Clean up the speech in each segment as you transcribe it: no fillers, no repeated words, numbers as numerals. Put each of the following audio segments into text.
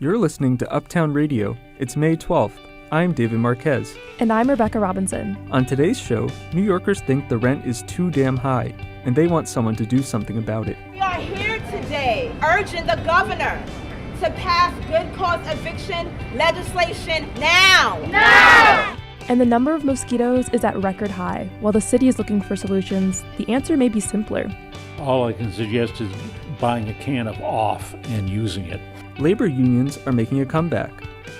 You're listening to Uptown Radio. It's May 12th. I'm David Marquez. And I'm Rebecca Robinson. On today's show, New Yorkers think the rent is too damn high, and they want someone to do something about it. We are here today urging the governor to pass good cause eviction legislation now. Now! And the number of mosquitoes is at record high. While the city is looking for solutions, the answer may be simpler. All I can suggest is buying a can of off and using it. Labor unions are making a comeback.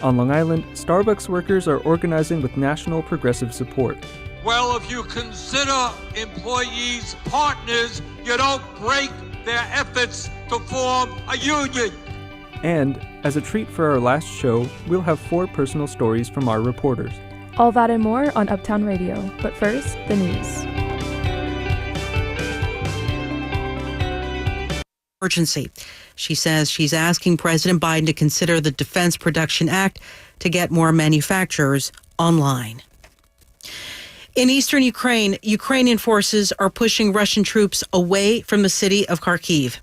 On Long Island, Starbucks workers are organizing with national progressive support. Well, if you consider employees partners, you don't break their efforts to form a union. And, as a treat for our last show, we'll have 4 personal stories from our reporters. All that and more on Uptown Radio. But first, the news. Emergency. She says she's asking President Biden to consider the Defense Production Act to get more manufacturers online. In eastern Ukraine, Ukrainian forces are pushing Russian troops away from the city of Kharkiv.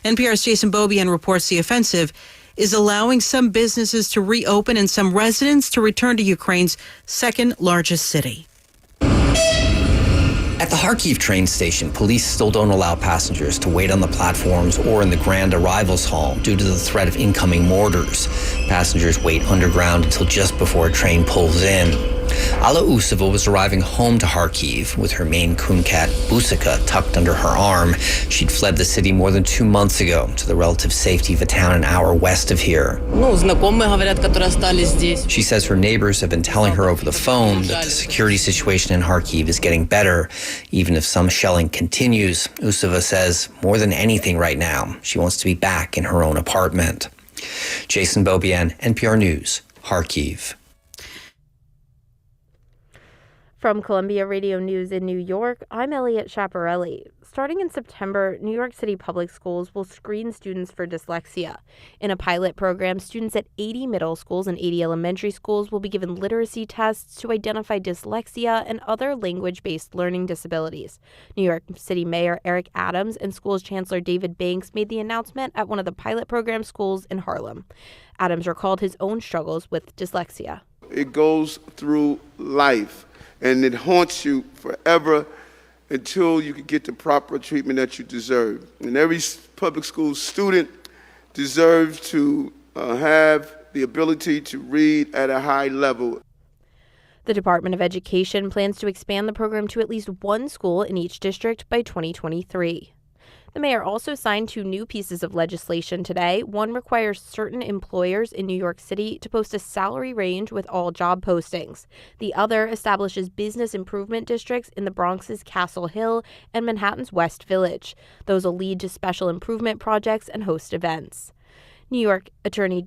NPR's Jason Beaubien reports the offensive is allowing some businesses to reopen and some residents to return to Ukraine's second largest city. At the Kharkiv train station, police still don't allow passengers to wait on the platforms or in the Grand Arrivals Hall due to the threat of incoming mortars. Passengers wait underground until just before a train pulls in. Alla Usova was arriving home to Kharkiv with her Maine Coon cat, Busika, tucked under her arm. She'd fled the city more than 2 months ago to the relative safety of a town an hour west of here. She says her neighbors have been telling her over the phone that the security situation in Kharkiv is getting better, even if some shelling continues. Usova says more than anything right now, she wants to be back in her own apartment. Jason Beaubien, NPR News, Kharkiv. From Columbia Radio News in New York, I'm Elliot Chaparelli. Starting in September, New York City Public Schools will screen students for dyslexia. In a pilot program, students at 80 middle schools and 80 elementary schools will be given literacy tests to identify dyslexia and other language-based learning disabilities. New York City Mayor Eric Adams and schools chancellor David Banks made the announcement at one of the pilot program schools in Harlem. Adams recalled his own struggles with dyslexia. It goes through life. And it haunts you forever until you can get the proper treatment that you deserve. And every public school student deserves to have the ability to read at a high level. The Department of Education plans to expand the program to at least one school in each district by 2023. The mayor also signed 2 new pieces of legislation today. One requires certain employers in New York City to post a salary range with all job postings. The other establishes business improvement districts in the Bronx's Castle Hill and Manhattan's West Village. Those will lead to special improvement projects and host events. New York Attorney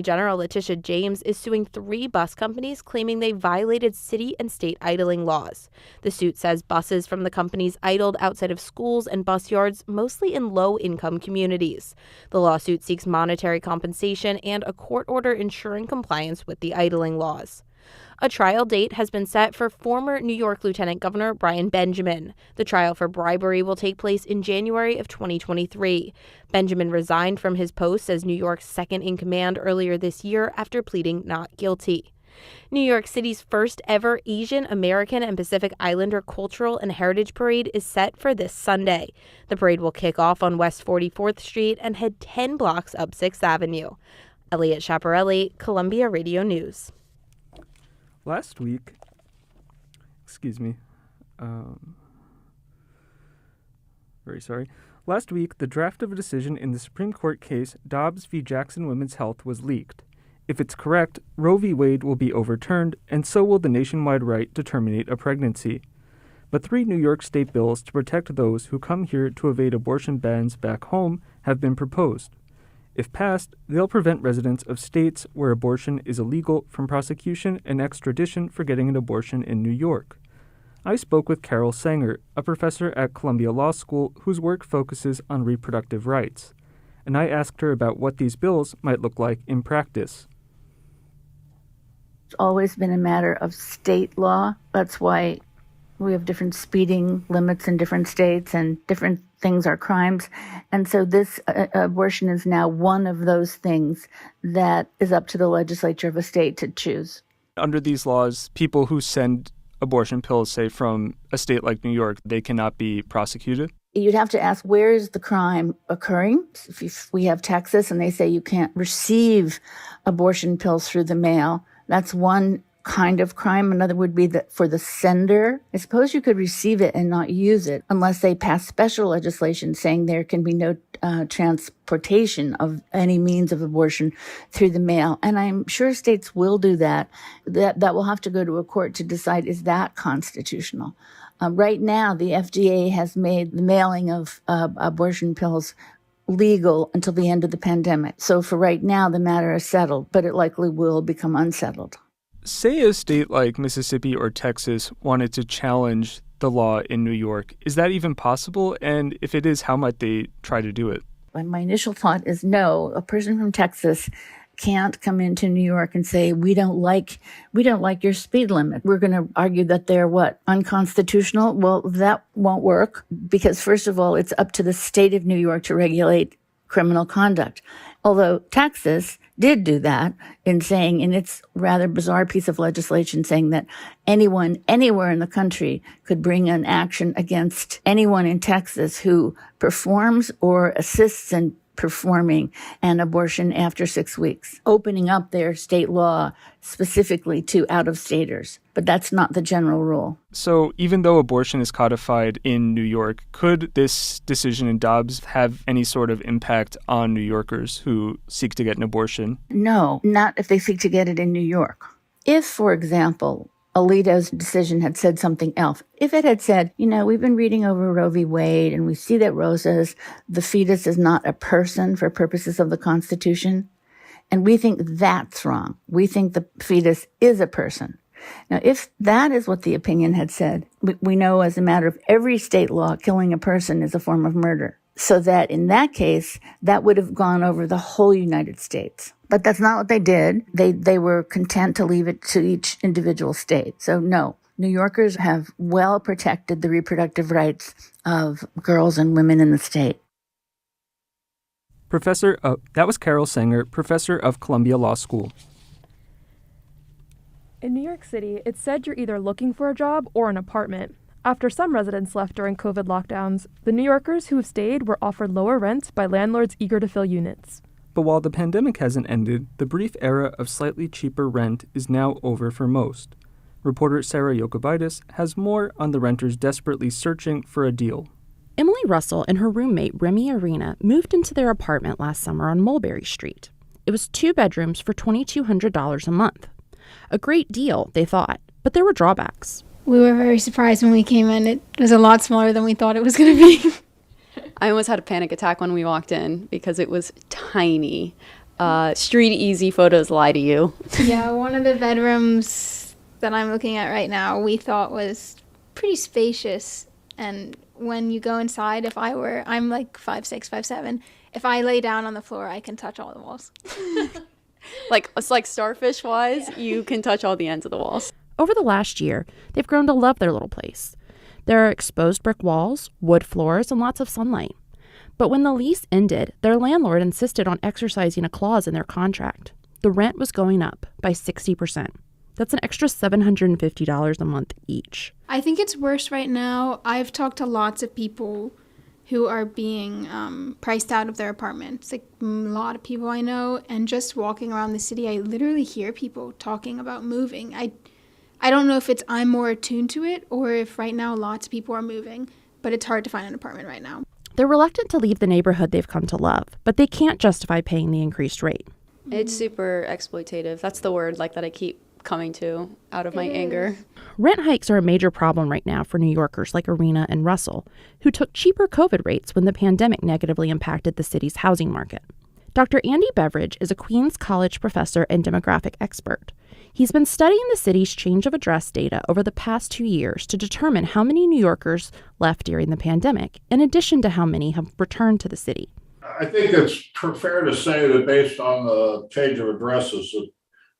General Letitia James is suing 3 bus companies claiming they violated city and state idling laws. The suit says buses from the companies idled outside of schools and bus yards, mostly in low-income communities. The lawsuit seeks monetary compensation and a court order ensuring compliance with the idling laws. A trial date has been set for former New York Lieutenant Governor Brian Benjamin. The trial for bribery will take place in January of 2023. Benjamin resigned from his post as New York's second-in-command earlier this year after pleading not guilty. New York City's first ever Asian American and Pacific Islander Cultural and Heritage Parade is set for this Sunday. The parade will kick off on West 44th Street and head 10 blocks up 6th Avenue. Elliot Chaparelli, Columbia Radio News. Last week, Last week, the draft of a decision in the Supreme Court case Dobbs v. Jackson Women's Health was leaked. If it's correct, Roe v. Wade will be overturned, and so will the nationwide right to terminate a pregnancy. But 3 New York state bills to protect those who come here to evade abortion bans back home have been proposed. If passed, they'll prevent residents of states where abortion is illegal from prosecution and extradition for getting an abortion in New York. I spoke with Carol Sanger, a professor at Columbia Law School whose work focuses on reproductive rights, and I asked her about what these bills might look like in practice. It's always been a matter of state law. That's why we have different speeding limits in different states and different things are crimes. And so this abortion is now one of those things that is up to the legislature of a state to choose. Under these laws, people who send abortion pills, say from a state like New York, they cannot be prosecuted? You'd have to ask, where is the crime occurring? If we have Texas and they say you can't receive abortion pills through the mail, that's one kind of crime. Another would be that for the sender. I suppose you could receive it and not use it unless they pass special legislation saying there can be no transportation of any means of abortion through the mail. And I'm sure states will do that. That will have to go to a court to decide, is that constitutional? Right now, the FDA has made the mailing of abortion pills legal until the end of the pandemic. So for right now, the matter is settled, but it likely will become unsettled. Say a state like Mississippi or Texas wanted to challenge the law in New York. Is that even possible? And if it is, how might they try to do it? And my initial thought is no, a person from Texas can't come into New York and say, we don't like your speed limit. We're going to argue that they're unconstitutional? Well, that won't work because, first of all, it's up to the state of New York to regulate criminal conduct. Although Texas did do that in saying, in its rather bizarre piece of legislation, saying that anyone anywhere in the country could bring an action against anyone in Texas who performs or assists in performing an abortion after 6 weeks, opening up their state law specifically to out-of-staters. But that's not the general rule. So even though abortion is codified in New York, could this decision in Dobbs have any sort of impact on New Yorkers who seek to get an abortion? No, not if they seek to get it in New York. If, for example, Alito's decision had said something else. If it had said, we've been reading over Roe v. Wade and we see that Roe says the fetus is not a person for purposes of the Constitution, and we think that's wrong. We think the fetus is a person. Now, if that is what the opinion had said, we know as a matter of every state law, killing a person is a form of murder. So that in that case, that would have gone over the whole United States. But that's not what they did. They were content to leave it to each individual state. So no, New Yorkers have well protected the reproductive rights of girls and women in the state. That was Carol Sanger, professor of Columbia Law School. In New York City, it's said you're either looking for a job or an apartment. After some residents left during COVID lockdowns, the New Yorkers who have stayed were offered lower rents by landlords eager to fill units. But while the pandemic hasn't ended, the brief era of slightly cheaper rent is now over for most. Reporter Sarah Yokobitis has more on the renters desperately searching for a deal. Emily Russell and her roommate Remy Arena moved into their apartment last summer on Mulberry Street. It was 2 bedrooms for $2,200 a month. A great deal, they thought, but there were drawbacks. We were very surprised when we came in. It was a lot smaller than we thought it was going to be. I almost had a panic attack when we walked in because it was tiny. Street easy photos lie to you. Yeah, one of the bedrooms that I'm looking at right now we thought was pretty spacious. And when you go inside, I'm like 5'6", 5'7". If I lay down on the floor, I can touch all the walls. It's like starfish-wise, You can touch all the ends of the walls. Over the last year, they've grown to love their little place. There are exposed brick walls, wood floors, and lots of sunlight. But when the lease ended, their landlord insisted on exercising a clause in their contract. The rent was going up by 60%. That's an extra $750 a month each. I think it's worse right now. I've talked to lots of people who are being priced out of their apartments. Like a lot of people I know, and just walking around the city, I literally hear people talking about moving. I don't know if I'm more attuned to it or if right now lots of people are moving, but it's hard to find an apartment right now. They're reluctant to leave the neighborhood they've come to love, but they can't justify paying the increased rate. It's super exploitative. That's the word that I keep coming to out of my anger. Rent hikes are a major problem right now for New Yorkers like Arena and Russell, who took cheaper COVID rates when the pandemic negatively impacted the city's housing market. Dr. Andy Beveridge is a Queens College professor and demographic expert. He's been studying the city's change of address data over the past 2 years to determine how many New Yorkers left during the pandemic, in addition to how many have returned to the city. I think it's fair to say that based on the change of addresses, that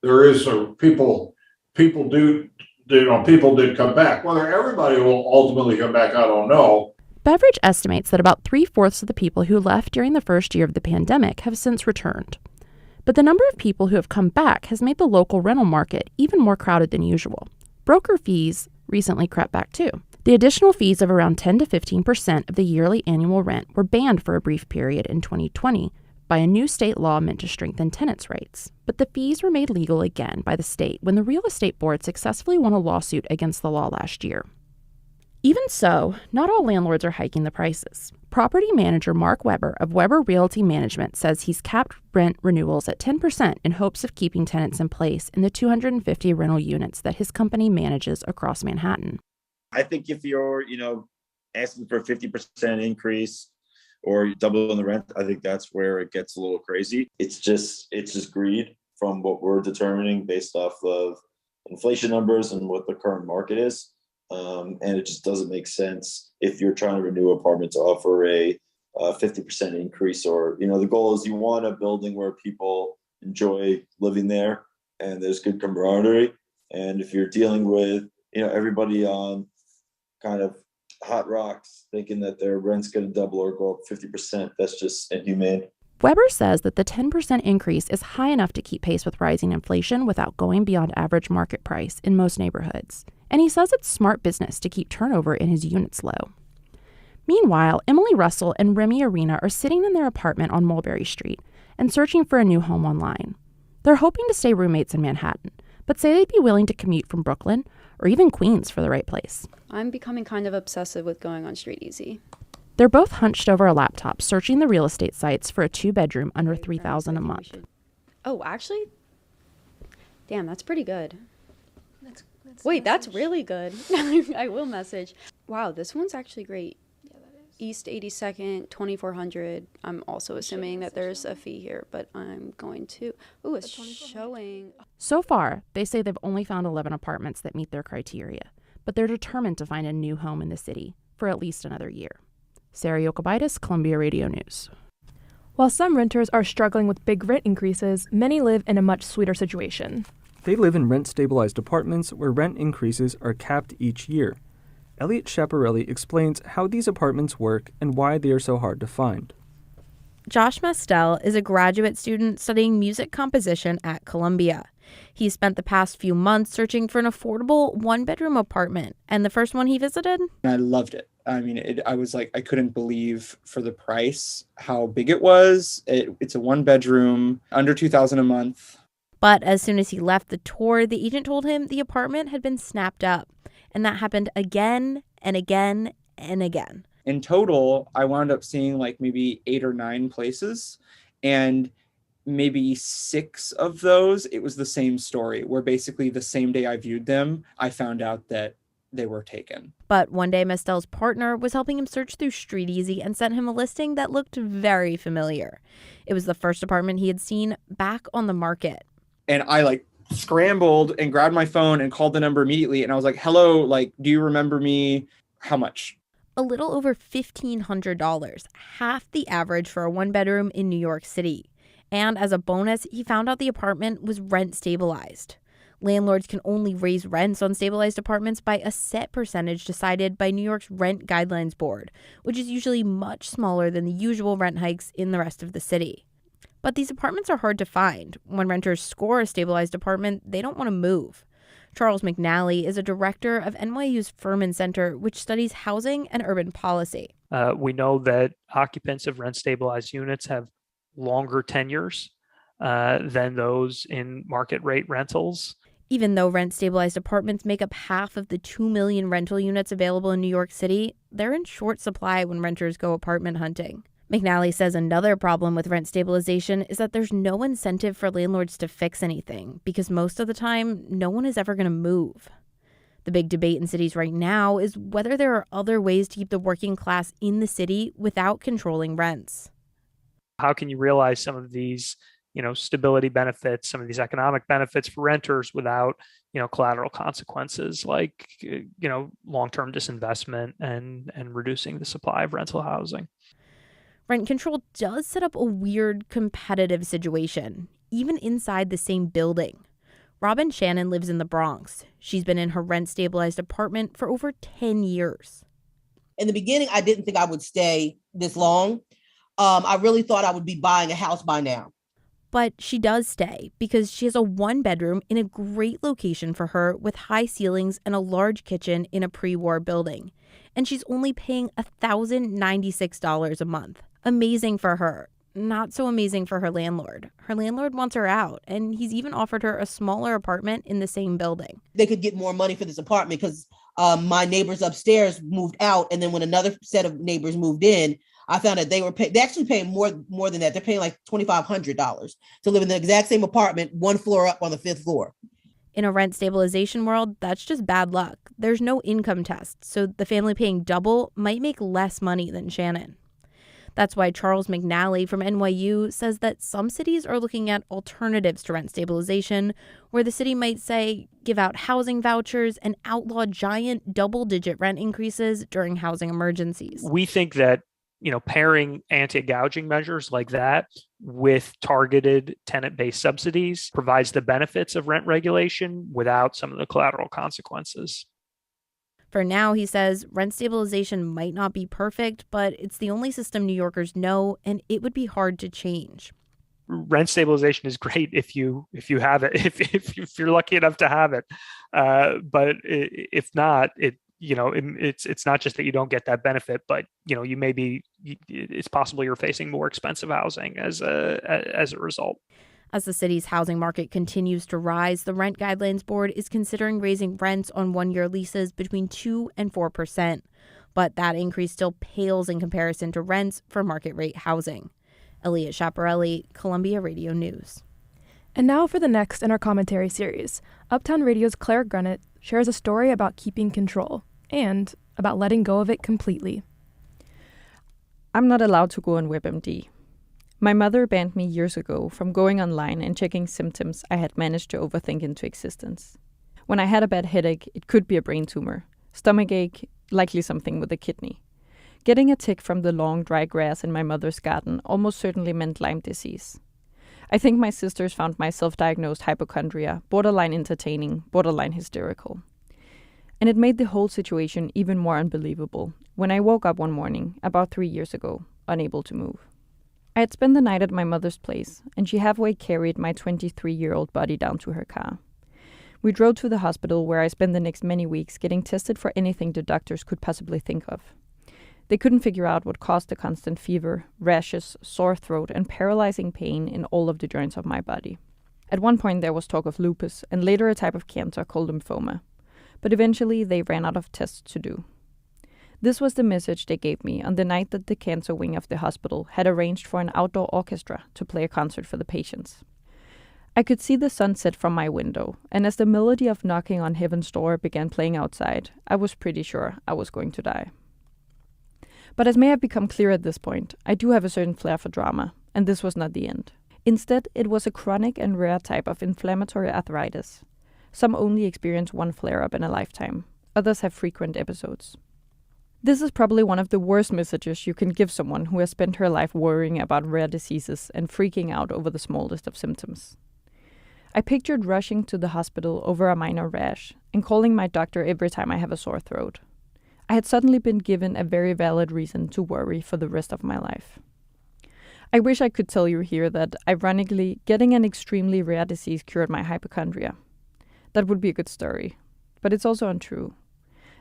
there is people did come back. Whether everybody will ultimately come back, I don't know. Beveridge estimates that about 3/4 of the people who left during the first year of the pandemic have since returned. But the number of people who have come back has made the local rental market even more crowded than usual. Broker fees recently crept back too. The additional fees of around 10 to 15% of the yearly annual rent were banned for a brief period in 2020 by a new state law meant to strengthen tenants' rights. But the fees were made legal again by the state when the real estate board successfully won a lawsuit against the law last year. Even so, not all landlords are hiking the prices. Property manager Mark Weber of Weber Realty Management says he's capped rent renewals at 10% in hopes of keeping tenants in place in the 250 rental units that his company manages across Manhattan. I think if you're, asking for a 50% increase or doubling the rent, I think that's where it gets a little crazy. It's just greed from what we're determining based off of inflation numbers and what the current market is. And it just doesn't make sense if you're trying to renew an apartment to offer a 50% increase, or, the goal is you want a building where people enjoy living there and there's good camaraderie. And if you're dealing with, everybody on kind of hot rocks thinking that their rent's going to double or go up 50%, that's just inhumane. Weber says that the 10% increase is high enough to keep pace with rising inflation without going beyond average market price in most neighborhoods. And he says it's smart business to keep turnover in his units low. Meanwhile, Emily Russell and Remy Arena are sitting in their apartment on Mulberry Street and searching for a new home online. They're hoping to stay roommates in Manhattan, but say they'd be willing to commute from Brooklyn or even Queens for the right place. I'm becoming kind of obsessive with going on Street Easy. They're both hunched over a laptop, searching the real estate sites for a 2-bedroom under $3,000 a month. Oh, actually? Damn, that's pretty good. Wait, that's really good. I will message. Wow, this one's actually great. Yeah, that is. East 82nd, 2400. I'm also assuming that there's a fee here, but I'm going to. Ooh, it's showing. So far, they say they've only found 11 apartments that meet their criteria, but they're determined to find a new home in the city for at least another year. Sarah Yokubaitis, Columbia Radio News. While some renters are struggling with big rent increases, many live in a much sweeter situation. They live in rent-stabilized apartments where rent increases are capped each year. Elliot Schiaparelli explains how these apartments work and why they are so hard to find. Josh Mastel is a graduate student studying music composition at Columbia. He spent the past few months searching for an affordable one-bedroom apartment, and the first one he visited? I loved it. I mean, I was like, I couldn't believe for the price how big it was. It's a one-bedroom, under $2,000 a month. But as soon as he left the tour, the agent told him the apartment had been snapped up. And that happened again and again and again. In total, I wound up seeing like maybe 8 or 9 places. And maybe 6 of those, it was the same story, where basically the same day I viewed them, I found out that they were taken. But one day, Mastel's partner was helping him search through Street Easy and sent him a listing that looked very familiar. It was the first apartment he had seen back on the market. And I scrambled and grabbed my phone and called the number immediately. And I was like, hello, do you remember me? How much? A little over $1,500, half the average for a one-bedroom in New York City. And as a bonus, he found out the apartment was rent stabilized. Landlords can only raise rents on stabilized apartments by a set percentage decided by New York's Rent Guidelines Board, which is usually much smaller than the usual rent hikes in the rest of the city. But these apartments are hard to find. When renters score a stabilized apartment, they don't want to move. Charles McNally is a director of NYU's Furman Center, which studies housing and urban policy. We know that occupants of rent-stabilized units have longer tenures than those in market rate rentals. Even though rent-stabilized apartments make up half of the 2 million rental units available in New York City, they're in short supply when renters go apartment hunting. McNally says another problem with rent stabilization is that there's no incentive for landlords to fix anything because most of the time, no one is ever going to move. The big debate in cities right now is whether there are other ways to keep the working class in the city without controlling rents. How can you realize some of these, stability benefits, some of these economic benefits for renters without, collateral consequences like, long-term disinvestment and reducing the supply of rental housing? Rent control does set up a weird competitive situation, even inside the same building. Robin Shannon lives in the Bronx. She's been in her rent-stabilized apartment for over 10 years. In the beginning, I didn't think I would stay this long. I really thought I would be buying a house by now. But she does stay because she has a 1-bedroom in a great location for her with high ceilings and a large kitchen in a pre-war building. And she's only paying $1,096 a month. Amazing for her. Not so amazing for her landlord. Her landlord wants her out, and he's even offered her a smaller apartment in the same building. They could get more money for this apartment because my neighbors upstairs moved out, and then when another set of neighbors moved in, I found that they actually paying more than that. They're paying like $2,500 to live in the exact same apartment, 1 floor up on the 5th floor. In a rent stabilization world, that's just bad luck. There's no income test, so the family paying double might make less money than Shannon. That's why Charles McNally from NYU says that some cities are looking at alternatives to rent stabilization, where the city might say, give out housing vouchers and outlaw giant double-digit rent increases during housing emergencies. We think that pairing anti-gouging measures like that with targeted tenant-based subsidies provides the benefits of rent regulation without some of the collateral consequences. For now, he says, rent stabilization might not be perfect, but it's the only system New Yorkers know, and it would be hard to change. Rent stabilization is great if you have it, if you're lucky enough to have it. But if not, it's not just that you don't get that benefit, but it's possible you're facing more expensive housing as a result. As the city's housing market continues to rise, the Rent Guidelines Board is considering raising rents on 1-year leases between 2% and 4%. But that increase still pales in comparison to rents for market rate housing. Elliot Chaparelli, Columbia Radio News. And now for the next in our commentary series. Uptown Radio's Claire Grunnett shares a story about keeping control and about letting go of it completely. I'm not allowed to go on WebMD. My mother banned me years ago from going online and checking symptoms I had managed to overthink into existence. When I had a bad headache, it could be a brain tumor. Stomachache, likely something with a kidney. Getting a tick from the long, dry grass in my mother's garden almost certainly meant Lyme disease. I think my sisters found my self-diagnosed hypochondria borderline entertaining, borderline hysterical. And it made the whole situation even more unbelievable when I woke up one morning, about 3 years ago, unable to move. I had spent the night at my mother's place, and she halfway carried my 23-year-old body down to her car. We drove to the hospital where I spent the next many weeks getting tested for anything the doctors could possibly think of. They couldn't figure out what caused the constant fever, rashes, sore throat, and paralyzing pain in all of the joints of my body. At one point there was talk of lupus, and later a type of cancer called lymphoma. But eventually they ran out of tests to do. This was the message they gave me on the night that the cancer wing of the hospital had arranged for an outdoor orchestra to play a concert for the patients. I could see the sun set from my window, and as the melody of Knocking on Heaven's Door began playing outside, I was pretty sure I was going to die. But as may have become clear at this point, I do have a certain flair for drama, and this was not the end. Instead, it was a chronic and rare type of inflammatory arthritis. Some only experience one flare-up in a lifetime. Others have frequent episodes. This is probably one of the worst messages you can give someone who has spent her life worrying about rare diseases and freaking out over the smallest of symptoms. I pictured rushing to the hospital over a minor rash and calling my doctor every time I have a sore throat. I had suddenly been given a very valid reason to worry for the rest of my life. I wish I could tell you here that, ironically, getting an extremely rare disease cured my hypochondria. That would be a good story, but it's also untrue.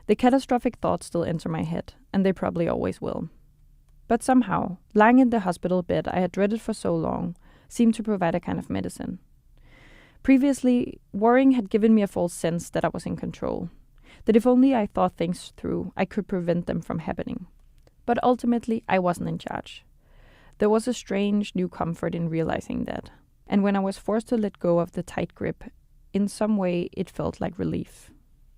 The catastrophic thoughts still enter my head, and they probably always will. But somehow, lying in the hospital bed I had dreaded for so long seemed to provide a kind of medicine. Previously, worrying had given me a false sense that I was in control, that if only I thought things through, I could prevent them from happening. But ultimately, I wasn't in charge. There was a strange new comfort in realizing that, and when I was forced to let go of the tight grip, in some way it felt like relief.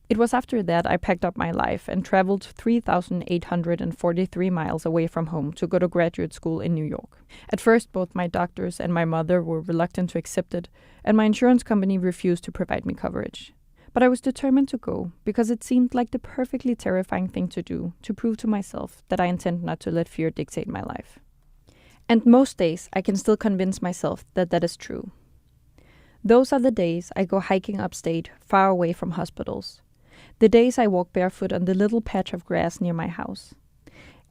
It was after that I packed up my life and traveled 3,843 miles away from home to go to graduate school in New York. At first, both my doctors and my mother were reluctant to accept it, and my insurance company refused to provide me coverage. But I was determined to go because it seemed like the perfectly terrifying thing to do to prove to myself that I intend not to let fear dictate my life. And most days I can still convince myself that that is true. Those are the days I go hiking upstate, far away from hospitals. The days I walk barefoot on the little patch of grass near my house.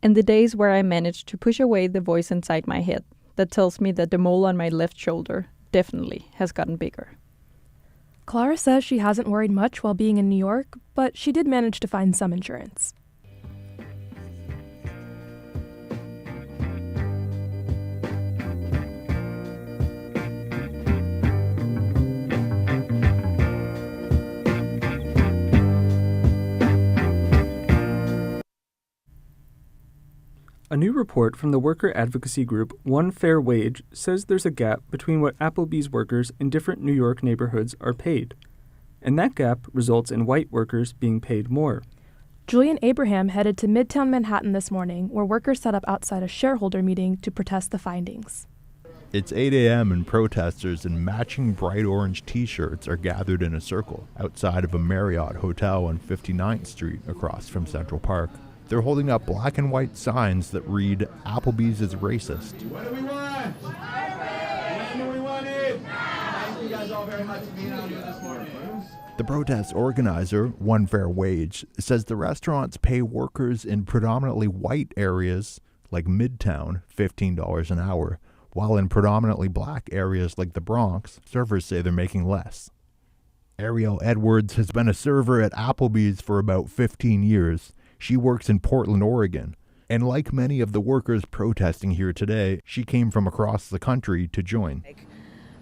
and the days where I managed to push away the voice inside my head that tells me that the mole on my left shoulder definitely has gotten bigger. Clara says she hasn't worried much while being in New York, but she did manage to find some insurance. A new report from the worker advocacy group One Fair Wage says there's a gap between what Applebee's workers in different New York neighborhoods are paid, and that gap results in white workers being paid more. Julian Abraham headed to Midtown Manhattan this morning, where workers set up outside a shareholder meeting to protest the findings. It's 8 a.m. and protesters in matching bright orange t-shirts are gathered in a circle outside of a Marriott hotel on 59th Street across from Central Park. They're holding up black and white signs that read, "Applebee's is racist." What do we want? When do we want it? Thank you guys all very much for being out here this morning. The protest organizer, One Fair Wage, says the restaurants pay workers in predominantly white areas, like Midtown, $15 an hour, while in predominantly black areas like the Bronx, servers say they're making less. Ariel Edwards has been a server at Applebee's for about 15 years. She works in Portland, Oregon, and like many of the workers protesting here today, she came from across the country to join.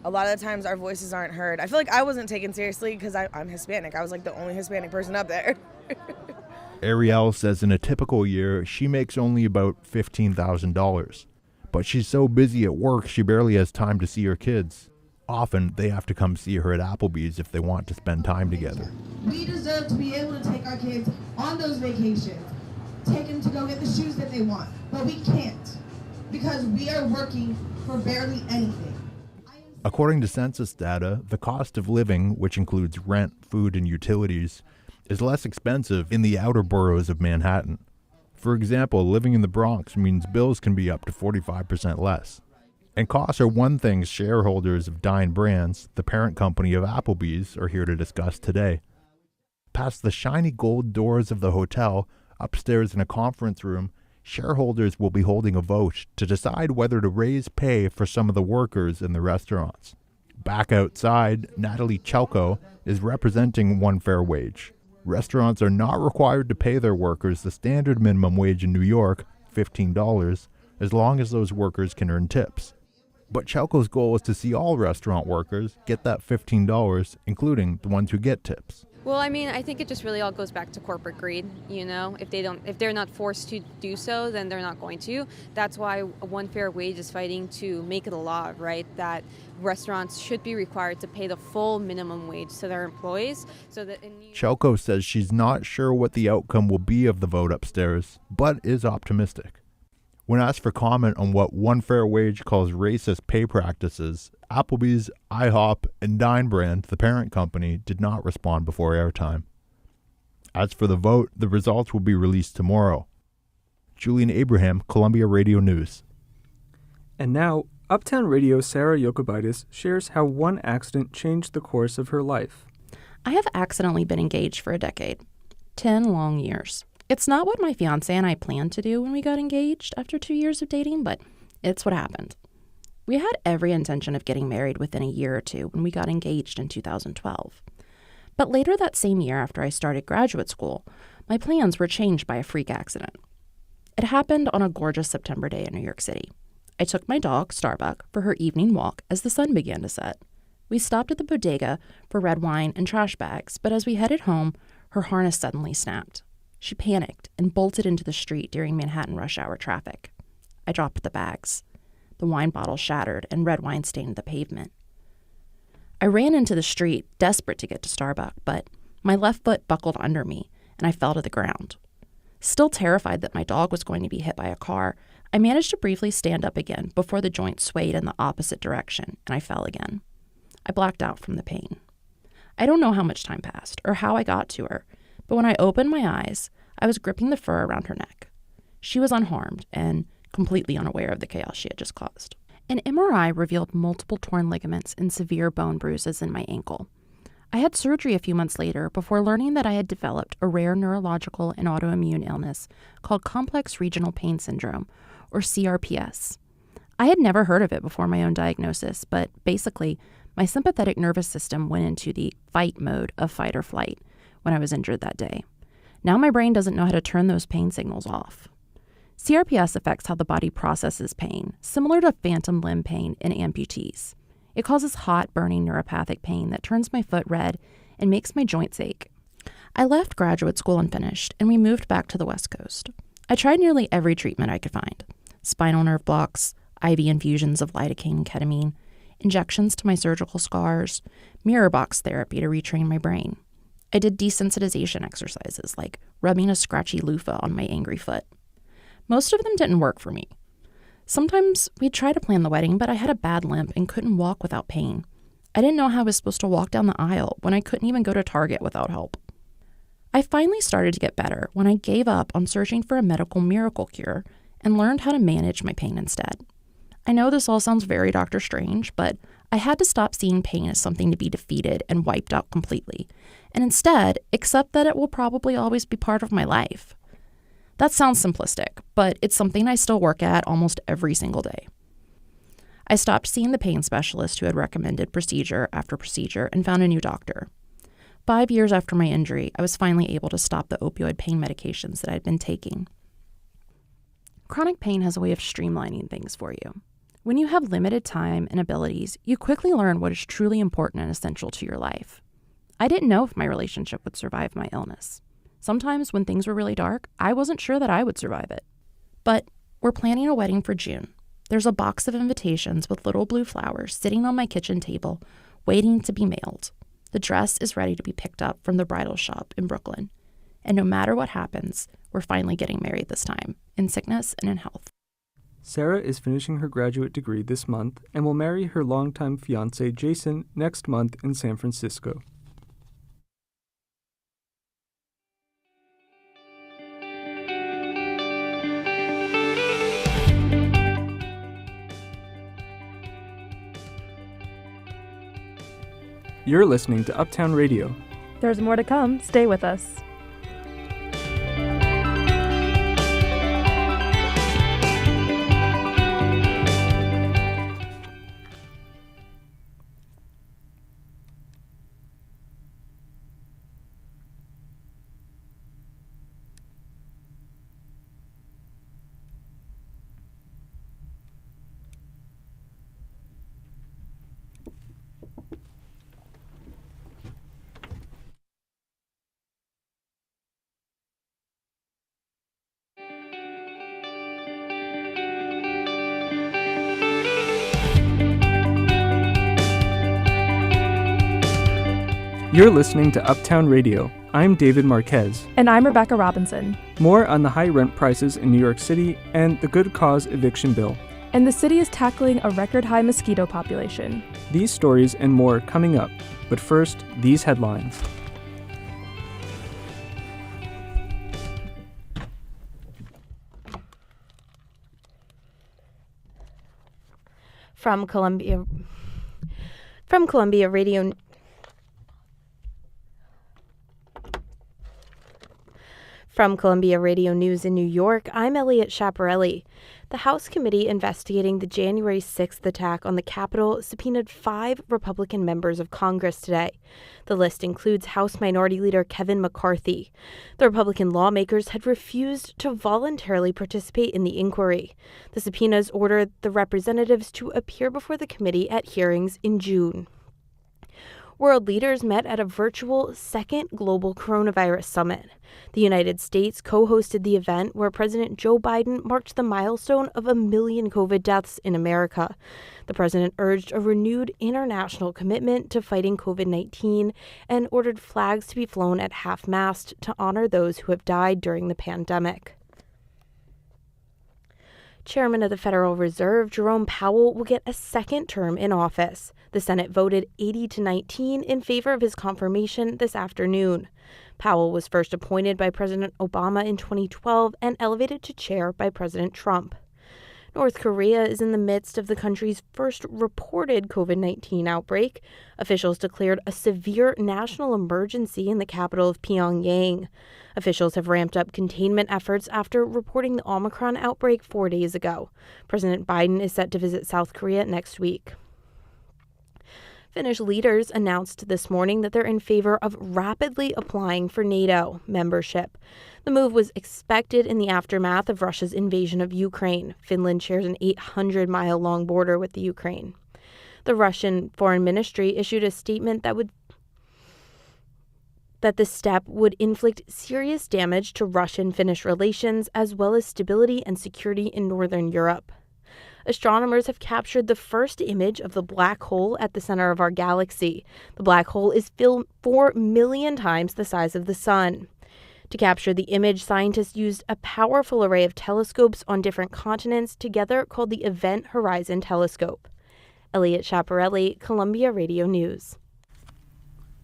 A lot of the times our voices aren't heard. I feel like I wasn't taken seriously because I'm Hispanic. I was like the only Hispanic person up there. Ariel says in a typical year, she makes only about $15,000. But she's so busy at work, she barely has time to see her kids. Often, they have to come see her at Applebee's if they want to spend time together. We deserve to be able to take our kids on those vacations, take them to go get the shoes that they want, but we can't because we are working for barely anything. According to census data, the cost of living, which includes rent, food, and utilities, is less expensive in the outer boroughs of Manhattan. For example, living in the Bronx means bills can be up to 45% less. And costs are one thing shareholders of Dine Brands, the parent company of Applebee's, are here to discuss today. Past the shiny gold doors of the hotel, upstairs in a conference room, shareholders will be holding a vote to decide whether to raise pay for some of the workers in the restaurants. Back outside, Natalie Chelko is representing One Fair Wage. Restaurants are not required to pay their workers the standard minimum wage in New York, $15, as long as those workers can earn tips. But Chelko's goal is to see all restaurant workers get that $15, including the ones who get tips. Well, I mean, I think it just really all goes back to corporate greed, you know? If they're not forced to do so, then they're not going to. That's why One Fair Wage is fighting to make it a law, right? That restaurants should be required to pay the full minimum wage to their employees so that Chelko says she's not sure what the outcome will be of the vote upstairs, but is optimistic. When asked for comment on what One Fair Wage calls racist pay practices, Applebee's, IHOP, and Dine Brand, the parent company, did not respond before airtime. As for the vote, the results will be released tomorrow. Julian Abraham, Columbia Radio News. And now, Uptown Radio's Sarah Yokobitis shares how one accident changed the course of her life. I have accidentally been engaged for a decade. 10 long years. It's not what my fiancé and I planned to do when we got engaged after 2 years of dating, but it's what happened. We had every intention of getting married within a year or two when we got engaged in 2012. But later that same year, after I started graduate school, my plans were changed by a freak accident. It happened on a gorgeous September day in New York City. I took my dog, Starbuck, for her evening walk as the sun began to set. We stopped at the bodega for red wine and trash bags, but as we headed home, her harness suddenly snapped. She panicked and bolted into the street during Manhattan rush hour traffic. I dropped the bags. The wine bottle shattered and red wine stained the pavement. I ran into the street, desperate to get to Starbuck, but my left foot buckled under me and I fell to the ground. Still terrified that my dog was going to be hit by a car, I managed to briefly stand up again before the joint swayed in the opposite direction and I fell again. I blacked out from the pain. I don't know how much time passed or how I got to her, but when I opened my eyes, I was gripping the fur around her neck. She was unharmed and completely unaware of the chaos she had just caused. An MRI revealed multiple torn ligaments and severe bone bruises in my ankle. I had surgery a few months later before learning that I had developed a rare neurological and autoimmune illness called complex regional pain syndrome, or CRPS. I had never heard of it before my own diagnosis, but basically, my sympathetic nervous system went into the fight mode of fight or flight when I was injured that day. Now my brain doesn't know how to turn those pain signals off. CRPS affects how the body processes pain, similar to phantom limb pain in amputees. It causes hot, burning neuropathic pain that turns my foot red and makes my joints ache. I left graduate school unfinished, and we moved back to the West Coast. I tried nearly every treatment I could find: spinal nerve blocks, IV infusions of lidocaine and ketamine, injections to my surgical scars, mirror box therapy to retrain my brain. I did desensitization exercises like rubbing a scratchy loofah on my angry foot. Most of them didn't work for me. Sometimes we'd try to plan the wedding, but I had a bad limp and couldn't walk without pain. I didn't know how I was supposed to walk down the aisle when I couldn't even go to Target without help. I finally started to get better when I gave up on searching for a medical miracle cure and learned how to manage my pain instead. I know this all sounds very Dr. Strange, but I had to stop seeing pain as something to be defeated and wiped out completely, and instead accept that it will probably always be part of my life. That sounds simplistic, but it's something I still work at almost every single day. I stopped seeing the pain specialist who had recommended procedure after procedure and found a new doctor. 5 years after my injury, I was finally able to stop the opioid pain medications that I'd been taking. Chronic pain has a way of streamlining things for you. When you have limited time and abilities, you quickly learn what is truly important and essential to your life. I didn't know if my relationship would survive my illness. Sometimes when things were really dark, I wasn't sure that I would survive it. But we're planning a wedding for June. There's a box of invitations with little blue flowers sitting on my kitchen table, waiting to be mailed. The dress is ready to be picked up from the bridal shop in Brooklyn. And no matter what happens, we're finally getting married this time, in sickness and in health. Sarah is finishing her graduate degree this month and will marry her longtime fiancé Jason next month in San Francisco. You're listening to Uptown Radio. There's more to come. Stay with us. You're listening to Uptown Radio. I'm David Marquez. And I'm Rebecca Robinson. More on the high rent prices in New York City and the Good Cause eviction bill. And the city is tackling a record-high mosquito population. These stories and more coming up. But first, these headlines. From Columbia Radio. From Columbia Radio News in New York, I'm Elliot Schiaparelli. The House committee investigating the January 6th attack on the Capitol subpoenaed 5 Republican members of Congress today. The list includes House Minority Leader Kevin McCarthy. The Republican lawmakers had refused to voluntarily participate in the inquiry. The subpoenas ordered the representatives to appear before the committee at hearings in June. World leaders met at a virtual second global coronavirus summit. The United States co-hosted the event where President Joe Biden marked the milestone of 1 million COVID deaths in America. The president urged a renewed international commitment to fighting COVID-19 and ordered flags to be flown at half-mast to honor those who have died during the pandemic. Chairman of the Federal Reserve, Jerome Powell, will get a second term in office. The Senate voted 80-19 in favor of his confirmation this afternoon. Powell was first appointed by President Obama in 2012 and elevated to chair by President Trump. North Korea is in the midst of the country's first reported COVID-19 outbreak. Officials declared a severe national emergency in the capital of Pyongyang. Officials have ramped up containment efforts after reporting the Omicron outbreak 4 days ago. President Biden is set to visit South Korea next week. Finnish leaders announced this morning that they're in favor of rapidly applying for NATO membership. The move was expected in the aftermath of Russia's invasion of Ukraine. Finland shares an 800-mile-long border with the Ukraine. The Russian Foreign Ministry issued a statement that the step would inflict serious damage to Russian-Finnish relations as well as stability and security in Northern Europe. Astronomers have captured the first image of the black hole at the center of our galaxy. The black hole is 4 million times the size of the sun. To capture the image, scientists used a powerful array of telescopes on different continents, together called the Event Horizon Telescope. Elliot Chaparelli, Columbia Radio News.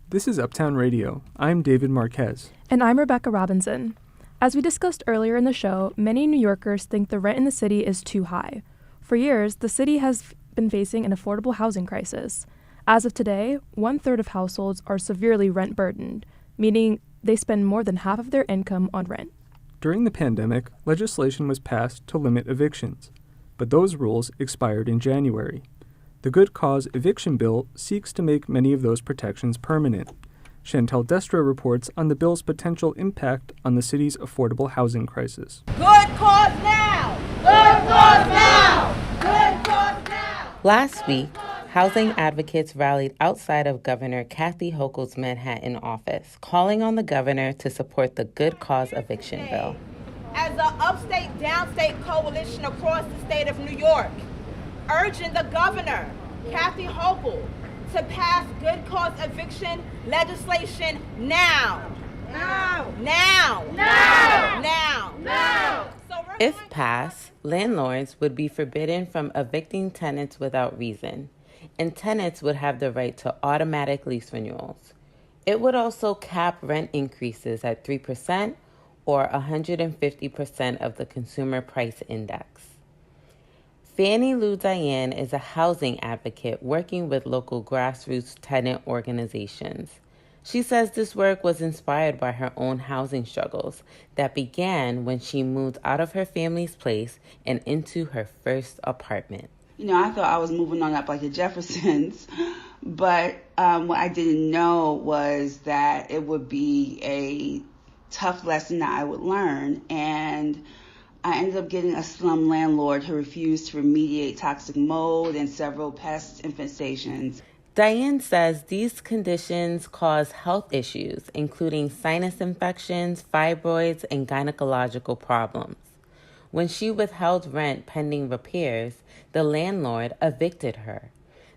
This is Uptown Radio. I'm David Marquez. And I'm Rebecca Robinson. As we discussed earlier in the show, many New Yorkers think the rent in the city is too high. For years, the city has been facing an affordable housing crisis. As of today, 1/3 of households are severely rent-burdened, meaning they spend more than half of their income on rent. During the pandemic, legislation was passed to limit evictions, but those rules expired in January. The Good Cause Eviction Bill seeks to make many of those protections permanent. Chantel Destra reports on the bill's potential impact on the city's affordable housing crisis. Good cause now! Good cause now! Good cause now! Last week, housing advocates rallied outside of Governor Kathy Hochul's Manhattan office, calling on the governor to support the Good Cause Eviction Bill. As an upstate, downstate coalition across the state of New York, urging the governor, Kathy Hochul, to pass good cause eviction legislation now. Now. Now. Now. Now. Now. If passed, landlords would be forbidden from evicting tenants without reason, and tenants would have the right to automatic lease renewals. It would also cap rent increases at 3% or 150% of the Consumer Price Index. Fannie Lou Diane is a housing advocate working with local grassroots tenant organizations. She says this work was inspired by her own housing struggles that began when she moved out of her family's place and into her first apartment. You know, I thought I was moving on up like the Jeffersons, but what I didn't know was that it would be a tough lesson that I would learn, and I ended up getting a slum landlord who refused to remediate toxic mold and several pest infestations. Diane says these conditions cause health issues, including sinus infections, fibroids, and gynecological problems. When she withheld rent pending repairs, the landlord evicted her.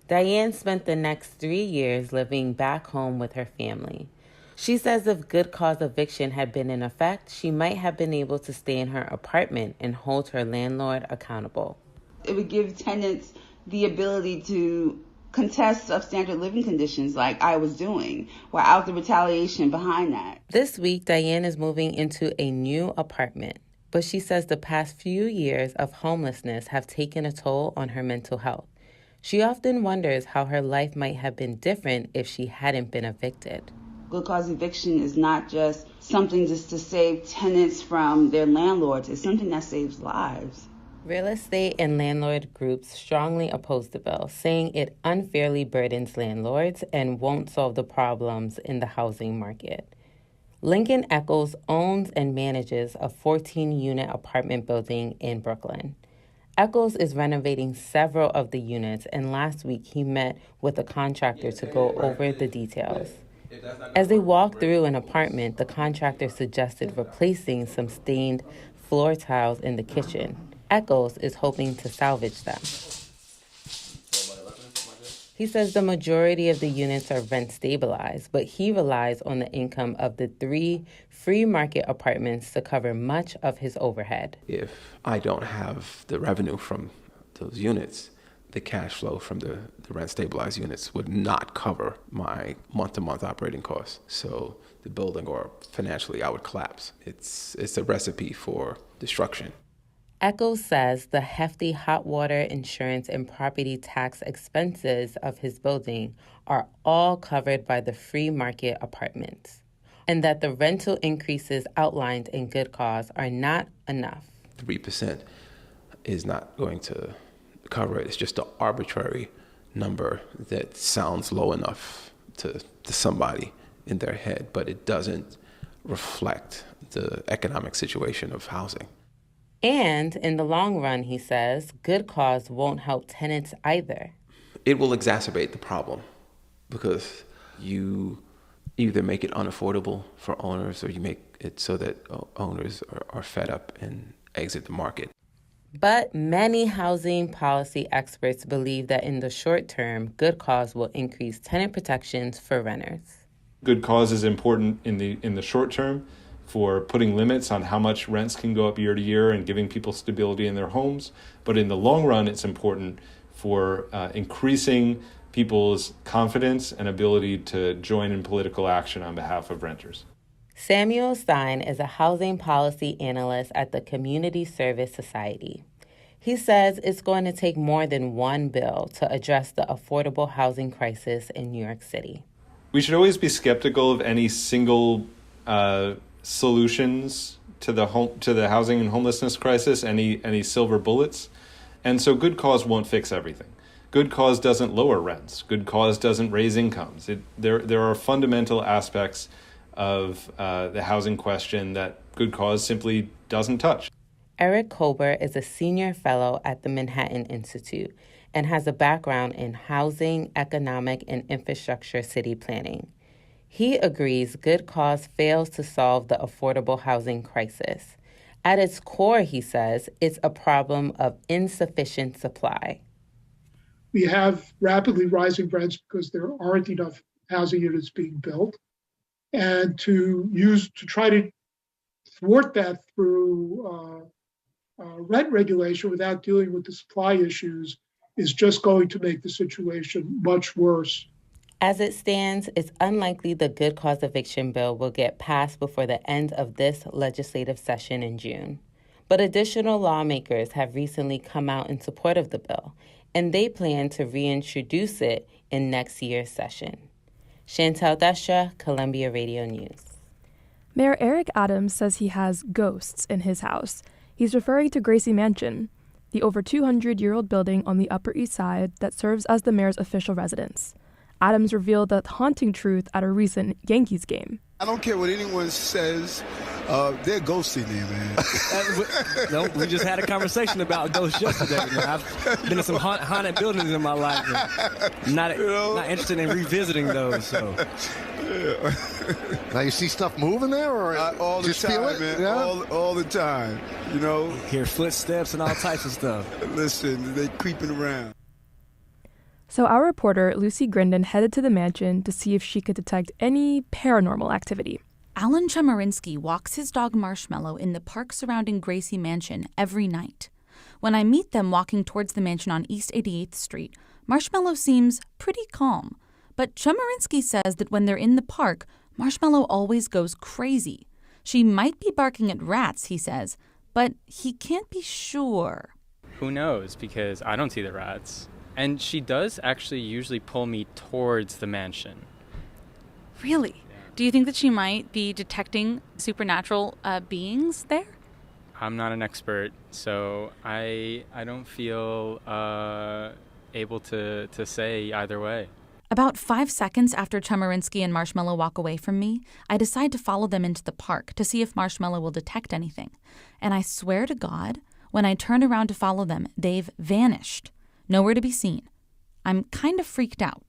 Diane spent the next 3 years living back home with her family. She says if good cause eviction had been in effect, she might have been able to stay in her apartment and hold her landlord accountable. It would give tenants the ability to contest substandard living conditions like I was doing, without the retaliation behind that. This week, Diane is moving into a new apartment, but she says the past few years of homelessness have taken a toll on her mental health. She often wonders how her life might have been different if she hadn't been evicted. Good cause eviction is not just something just to save tenants from their landlords. It's something that saves lives. Real estate and landlord groups strongly oppose the bill, saying it unfairly burdens landlords and won't solve the problems in the housing market. Lincoln Echols owns and manages a 14-unit apartment building in Brooklyn. Echols is renovating several of the units, and last week he met with a contractor to go over the details. As they walked through an apartment, the contractor suggested replacing some stained floor tiles in the kitchen. Echols is hoping to salvage them. He says the majority of the units are rent stabilized, but he relies on the income of the 3 free market apartments to cover much of his overhead. If I don't have the revenue from those units, the cash flow from the rent stabilized units would not cover my month-to-month operating costs. So the building, or financially, I would collapse. It's a recipe for destruction. Echo says the hefty hot water, insurance, and property tax expenses of his building are all covered by the free market apartments, and that the rental increases outlined in Good Cause are not enough. 3% is not going to cover it. It's just an arbitrary number that sounds low enough to somebody in their head, but it doesn't reflect the economic situation of housing. And in the long run, he says, Good Cause won't help tenants either. It will exacerbate the problem because you either make it unaffordable for owners or you make it so that owners are fed up and exit the market. But many housing policy experts believe that in the short term, Good Cause will increase tenant protections for renters. Good Cause is important in the short term for putting limits on how much rents can go up year to year and giving people stability in their homes. But in the long run, it's important for increasing people's confidence and ability to join in political action on behalf of renters. Samuel Stein is a housing policy analyst at the Community Service Society. He says it's going to take more than one bill to address the affordable housing crisis in New York City. We should always be skeptical of any single solutions to the housing and homelessness crisis, any silver bullets. And so Good Cause won't fix everything. Good Cause doesn't lower rents. Good Cause doesn't raise incomes. There are fundamental aspects of the housing question that Good Cause simply doesn't touch. Eric Colbert is a senior fellow at the Manhattan Institute and has a background in housing, economic, and infrastructure city planning. He agrees Good Cause fails to solve the affordable housing crisis. At its core, he says, it's a problem of insufficient supply. We have rapidly rising rents because there aren't enough housing units being built. And to try to thwart that through rent regulation without dealing with the supply issues is just going to make the situation much worse. As it stands, it's unlikely the Good Cause eviction bill will get passed before the end of this legislative session in June. But additional lawmakers have recently come out in support of the bill, and they plan to reintroduce it in next year's session. Chantal Destra, Columbia Radio News. Mayor Eric Adams says he has ghosts in his house. He's referring to Gracie Mansion, the over 200-year-old building on the Upper East Side that serves as the mayor's official residence. Adams revealed the haunting truth at a recent Yankees game. I don't care what anyone says. There are ghosts in there, man. No, we just had a conversation about ghosts yesterday. Man. I've been in some haunted buildings in my life. Not interested in revisiting those. So. Yeah. Now you see stuff moving there, or all the just time, feel it? man. Yeah? All the time. You know, hear footsteps and all types of stuff. Listen, they creeping around. So our reporter, Lucy Grindon, headed to the mansion to see if she could detect any paranormal activity. Alan Chemerinsky walks his dog Marshmallow in the park surrounding Gracie Mansion every night. When I meet them walking towards the mansion on East 88th Street, Marshmallow seems pretty calm. But Chemerinsky says that when they're in the park, Marshmallow always goes crazy. She might be barking at rats, he says, but he can't be sure. Who knows, because I don't see the rats. And she does actually usually pull me towards the mansion. Really? Yeah. Do you think that she might be detecting supernatural beings there? I'm not an expert, so I don't feel able to say either way. About 5 seconds after Chemerinsky and Marshmallow walk away from me, I decide to follow them into the park to see if Marshmallow will detect anything. And I swear to God, when I turn around to follow them, they've vanished. Nowhere to be seen. I'm kind of freaked out.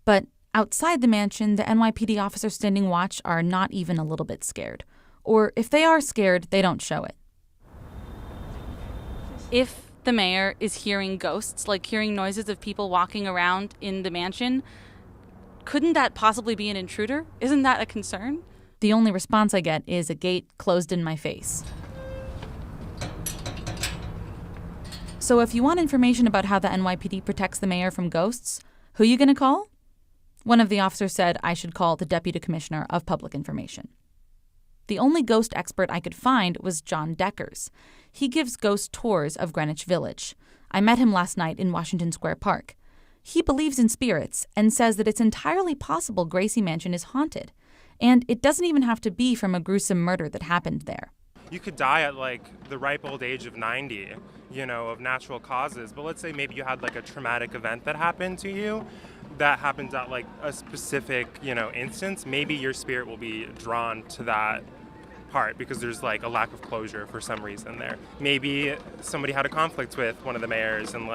But outside the mansion, the NYPD officers standing watch are not even a little bit scared. Or if they are scared, they don't show it. If the mayor is hearing ghosts, like hearing noises of people walking around in the mansion, couldn't that possibly be an intruder? Isn't that a concern? The only response I get is a gate closed in my face. So if you want information about how the NYPD protects the mayor from ghosts, who are you going to call? One of the officers said I should call the Deputy Commissioner of Public Information. The only ghost expert I could find was John Deckers. He gives ghost tours of Greenwich Village. I met him last night in Washington Square Park. He believes in spirits and says that it's entirely possible Gracie Mansion is haunted. And it doesn't even have to be from a gruesome murder that happened there. You could die at the ripe old age of 90, of natural causes. But let's say maybe you had a traumatic event that happened to you that happens at a specific, instance. Maybe your spirit will be drawn to that part because there's a lack of closure for some reason there. Maybe somebody had a conflict with one of the mayors and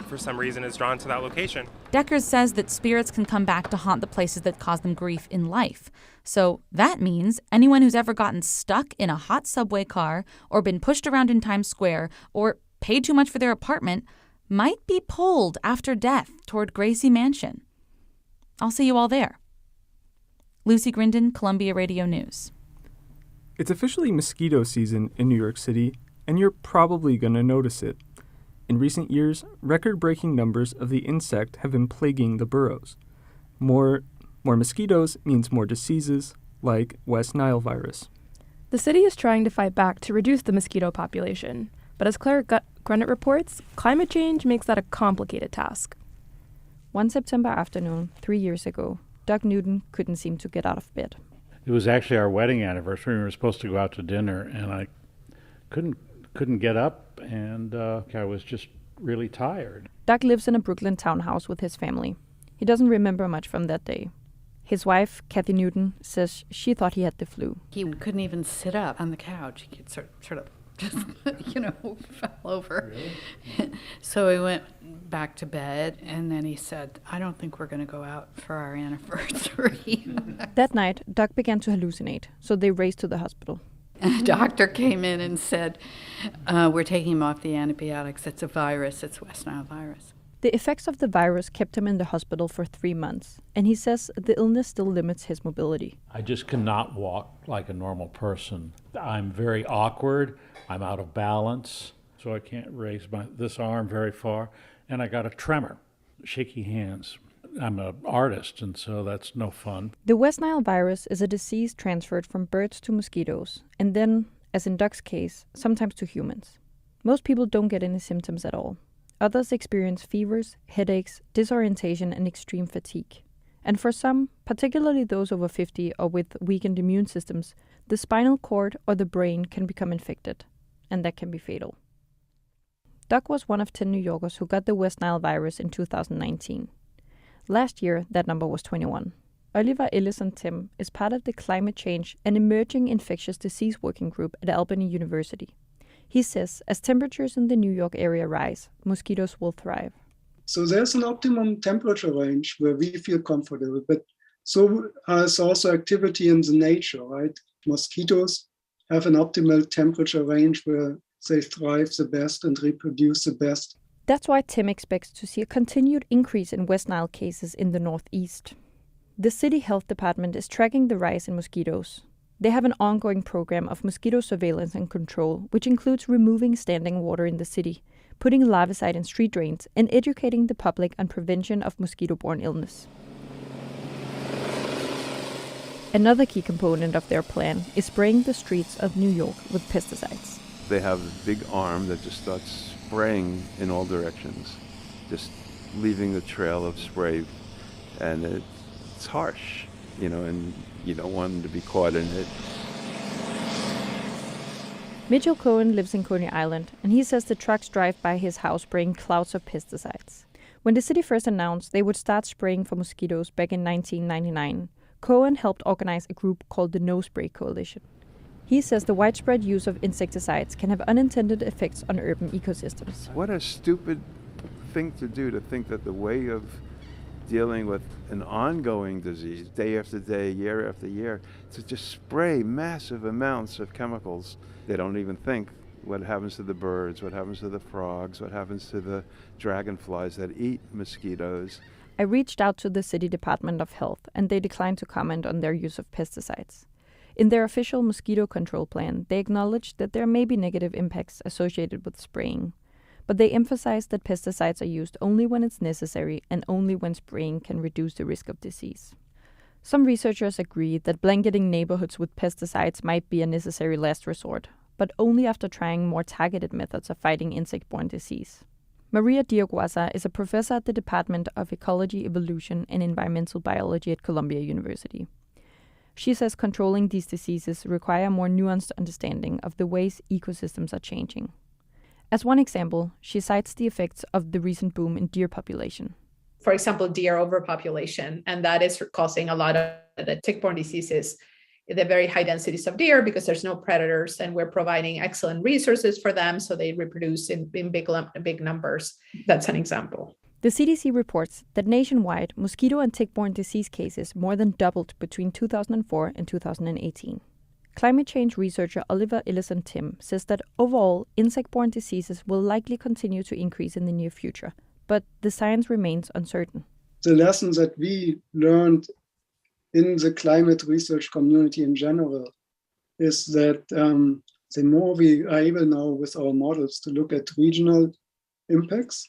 for some reason is drawn to that location. Deckers says that spirits can come back to haunt the places that cause them grief in life. So that means anyone who's ever gotten stuck in a hot subway car or been pushed around in Times Square or paid too much for their apartment might be pulled after death toward Gracie Mansion. I'll see you all there. Lucy Grindon, Columbia Radio News. It's officially mosquito season in New York City, and you're probably going to notice it. In recent years, record-breaking numbers of the insect have been plaguing the boroughs. More mosquitoes means more diseases, like West Nile virus. The city is trying to fight back to reduce the mosquito population, but as Claire Grunnett reports, climate change makes that a complicated task. One September afternoon, 3 years ago, Doug Newton couldn't seem to get out of bed. It was actually our wedding anniversary. We were supposed to go out to dinner, and I couldn't get up, and I was just really tired. Doug lives in a Brooklyn townhouse with his family. He doesn't remember much from that day. His wife, Kathy Newton, says she thought he had the flu. He couldn't even sit up on the couch. He could sort of just, fell over. Really? So we went back to bed, and then he said, I don't think we're going to go out for our anniversary. That night, Doug began to hallucinate, so they raced to the hospital. And a doctor came in and said, we're taking him off the antibiotics. It's a virus. It's West Nile virus. The effects of the virus kept him in the hospital for 3 months, and he says the illness still limits his mobility. I just cannot walk like a normal person. I'm very awkward. I'm out of balance, so I can't raise this arm very far, and I got a tremor, shaky hands. I'm an artist, and so that's no fun. The West Nile virus is a disease transferred from birds to mosquitoes, and then, as in Doug's case, sometimes to humans. Most people don't get any symptoms at all. Others experience fevers, headaches, disorientation, and extreme fatigue. And for some, particularly those over 50 or with weakened immune systems, the spinal cord or the brain can become infected, and that can be fatal. Doug was one of 10 New Yorkers who got the West Nile virus in 2019. Last year, that number was 21. Oliver Ellison-Tim is part of the Climate Change and Emerging Infectious Disease Working Group at Albany University. He says as temperatures in the New York area rise, mosquitoes will thrive. So there's an optimum temperature range where we feel comfortable, but so has also activity in the nature, right? Mosquitoes have an optimal temperature range where they thrive the best and reproduce the best. That's why Tim expects to see a continued increase in West Nile cases in the Northeast. The city health department is tracking the rise in mosquitoes. They have an ongoing program of mosquito surveillance and control, which includes removing standing water in the city, putting larvicide in street drains, and educating the public on prevention of mosquito-borne illness. Another key component of their plan is spraying the streets of New York with pesticides. They have a big arm that just starts spraying in all directions, just leaving a trail of spray, and it's harsh, and you don't want them to be caught in it. Mitchell Cohen lives in Coney Island, and he says the trucks drive by his house spraying clouds of pesticides. When the city first announced they would start spraying for mosquitoes back in 1999, Cohen helped organize a group called the No Spray Coalition. He says the widespread use of insecticides can have unintended effects on urban ecosystems. What a stupid thing to do, to think that the way of dealing with an ongoing disease, day after day, year after year, to just spray massive amounts of chemicals. They don't even think what happens to the birds, what happens to the frogs, what happens to the dragonflies that eat mosquitoes. I reached out to the City Department of Health, and they declined to comment on their use of pesticides. In their official mosquito control plan, they acknowledged that there may be negative impacts associated with spraying, but they emphasize that pesticides are used only when it's necessary and only when spraying can reduce the risk of disease. Some researchers agree that blanketing neighborhoods with pesticides might be a necessary last resort, but only after trying more targeted methods of fighting insect-borne disease. Maria Dioguaza is a professor at the Department of Ecology, Evolution, and Environmental Biology at Columbia University. She says controlling these diseases require a more nuanced understanding of the ways ecosystems are changing. As one example, she cites the effects of the recent boom in deer population. For example, deer overpopulation, and that is causing a lot of the tick-borne diseases, the very high densities of deer because there's no predators, and we're providing excellent resources for them so they reproduce in big numbers. That's an example. The CDC reports that nationwide, mosquito and tick-borne disease cases more than doubled between 2004 and 2018. Climate change researcher Oliver Ellison-Tim says that overall, insect-borne diseases will likely continue to increase in the near future, but the science remains uncertain. The lessons that we learned in the climate research community in general is that the more we are able now with our models to look at regional impacts,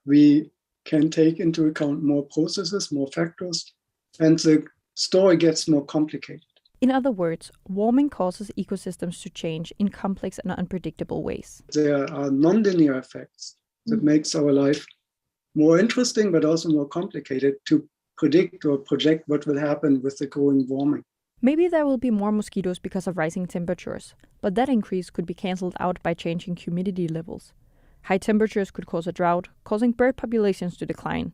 we can take into account more processes, more factors, and the story gets more complicated. In other words, warming causes ecosystems to change in complex and unpredictable ways. There are nonlinear effects that makes our life more interesting, but also more complicated to predict or project what will happen with the growing warming. Maybe there will be more mosquitoes because of rising temperatures, but that increase could be cancelled out by changing humidity levels. High temperatures could cause a drought, causing bird populations to decline,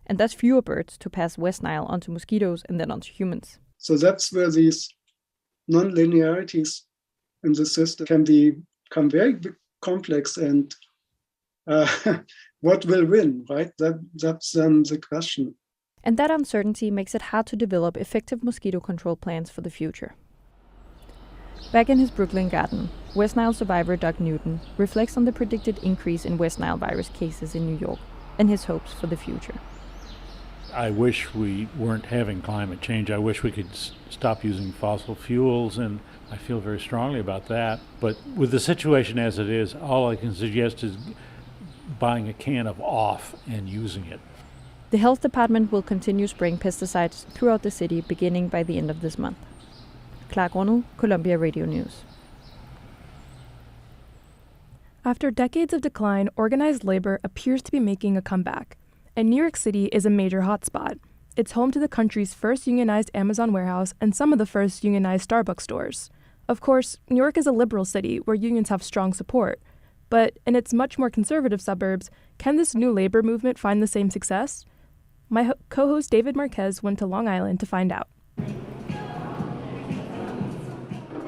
and thus fewer birds to pass West Nile onto mosquitoes and then onto humans. So that's where these non-linearities in the system can become very complex, and what will win, right? That's the question. And that uncertainty makes it hard to develop effective mosquito control plans for the future. Back in his Brooklyn garden, West Nile survivor Doug Newton reflects on the predicted increase in West Nile virus cases in New York and his hopes for the future. I wish we weren't having climate change. I wish we could stop using fossil fuels, and I feel very strongly about that. But with the situation as it is, all I can suggest is buying a can of off and using it. The health department will continue spraying pesticides throughout the city beginning by the end of this month. Clark Ronald, Columbia Radio News. After decades of decline, organized labor appears to be making a comeback. And New York City is a major hotspot. It's home to the country's first unionized Amazon warehouse and some of the first unionized Starbucks stores. Of course, New York is a liberal city where unions have strong support. But in its much more conservative suburbs, can this new labor movement find the same success? My co-host David Marquez went to Long Island to find out.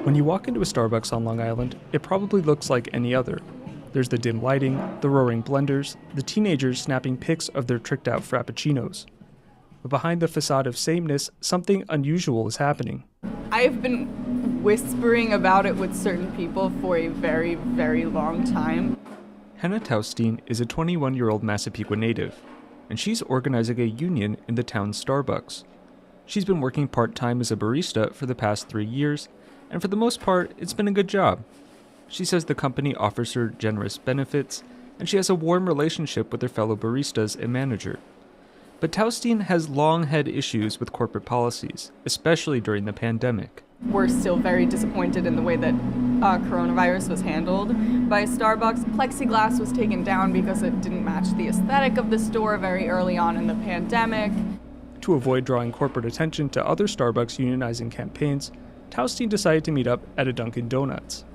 When you walk into a Starbucks on Long Island, it probably looks like any other. There's the dim lighting, the roaring blenders, the teenagers snapping pics of their tricked-out frappuccinos. But behind the facade of sameness, something unusual is happening. I've been whispering about it with certain people for a very, very long time. Hannah Taustein is a 21-year-old Massapequa native, and she's organizing a union in the town's Starbucks. She's been working part-time as a barista for the past 3 years, and for the most part, it's been a good job. She says the company offers her generous benefits, and she has a warm relationship with her fellow baristas and manager. But Taustein has long had issues with corporate policies, especially during the pandemic. We're still very disappointed in the way that coronavirus was handled by Starbucks. Plexiglass was taken down because it didn't match the aesthetic of the store very early on in the pandemic. To avoid drawing corporate attention to other Starbucks unionizing campaigns, Taustein decided to meet up at a Dunkin' Donuts.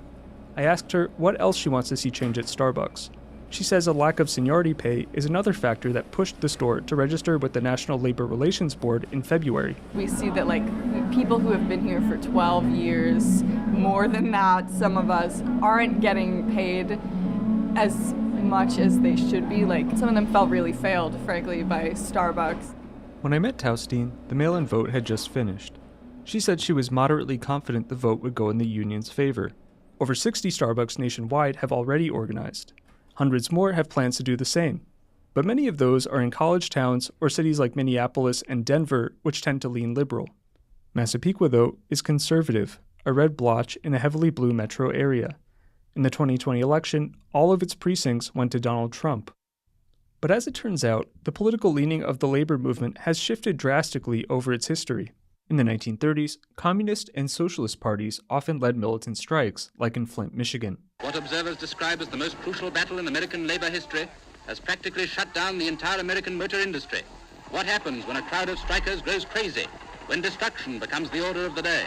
I asked her what else she wants to see change at Starbucks. She says a lack of seniority pay is another factor that pushed the store to register with the National Labor Relations Board in February. We see that people who have been here for 12 years, more than that, some of us aren't getting paid as much as they should be. Some of them felt really failed, frankly, by Starbucks. When I met Taustein, the mail-in vote had just finished. She said she was moderately confident the vote would go in the union's favor. Over 60 Starbucks nationwide have already organized. Hundreds more have plans to do the same. But many of those are in college towns or cities like Minneapolis and Denver, which tend to lean liberal. Massapequa, though, is conservative, a red blotch in a heavily blue metro area. In the 2020 election, all of its precincts went to Donald Trump. But as it turns out, the political leaning of the labor movement has shifted drastically over its history. In the 1930s, communist and socialist parties often led militant strikes, like in Flint, Michigan. What observers describe as the most crucial battle in American labor history has practically shut down the entire American motor industry. What happens when a crowd of strikers grows crazy, when destruction becomes the order of the day?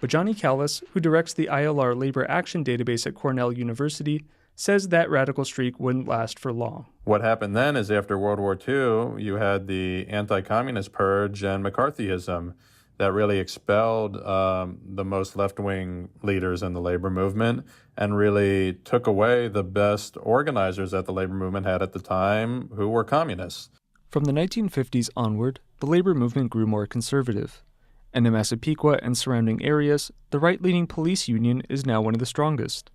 But Johnny Callis, who directs the ILR Labor Action Database at Cornell University, says that radical streak wouldn't last for long. What happened then is after World War II, you had the anti-communist purge and McCarthyism that really expelled the most left-wing leaders in the labor movement and really took away the best organizers that the labor movement had at the time, who were communists. From the 1950s onward, the labor movement grew more conservative. And in Massapequa and surrounding areas, the right-leaning police union is now one of the strongest.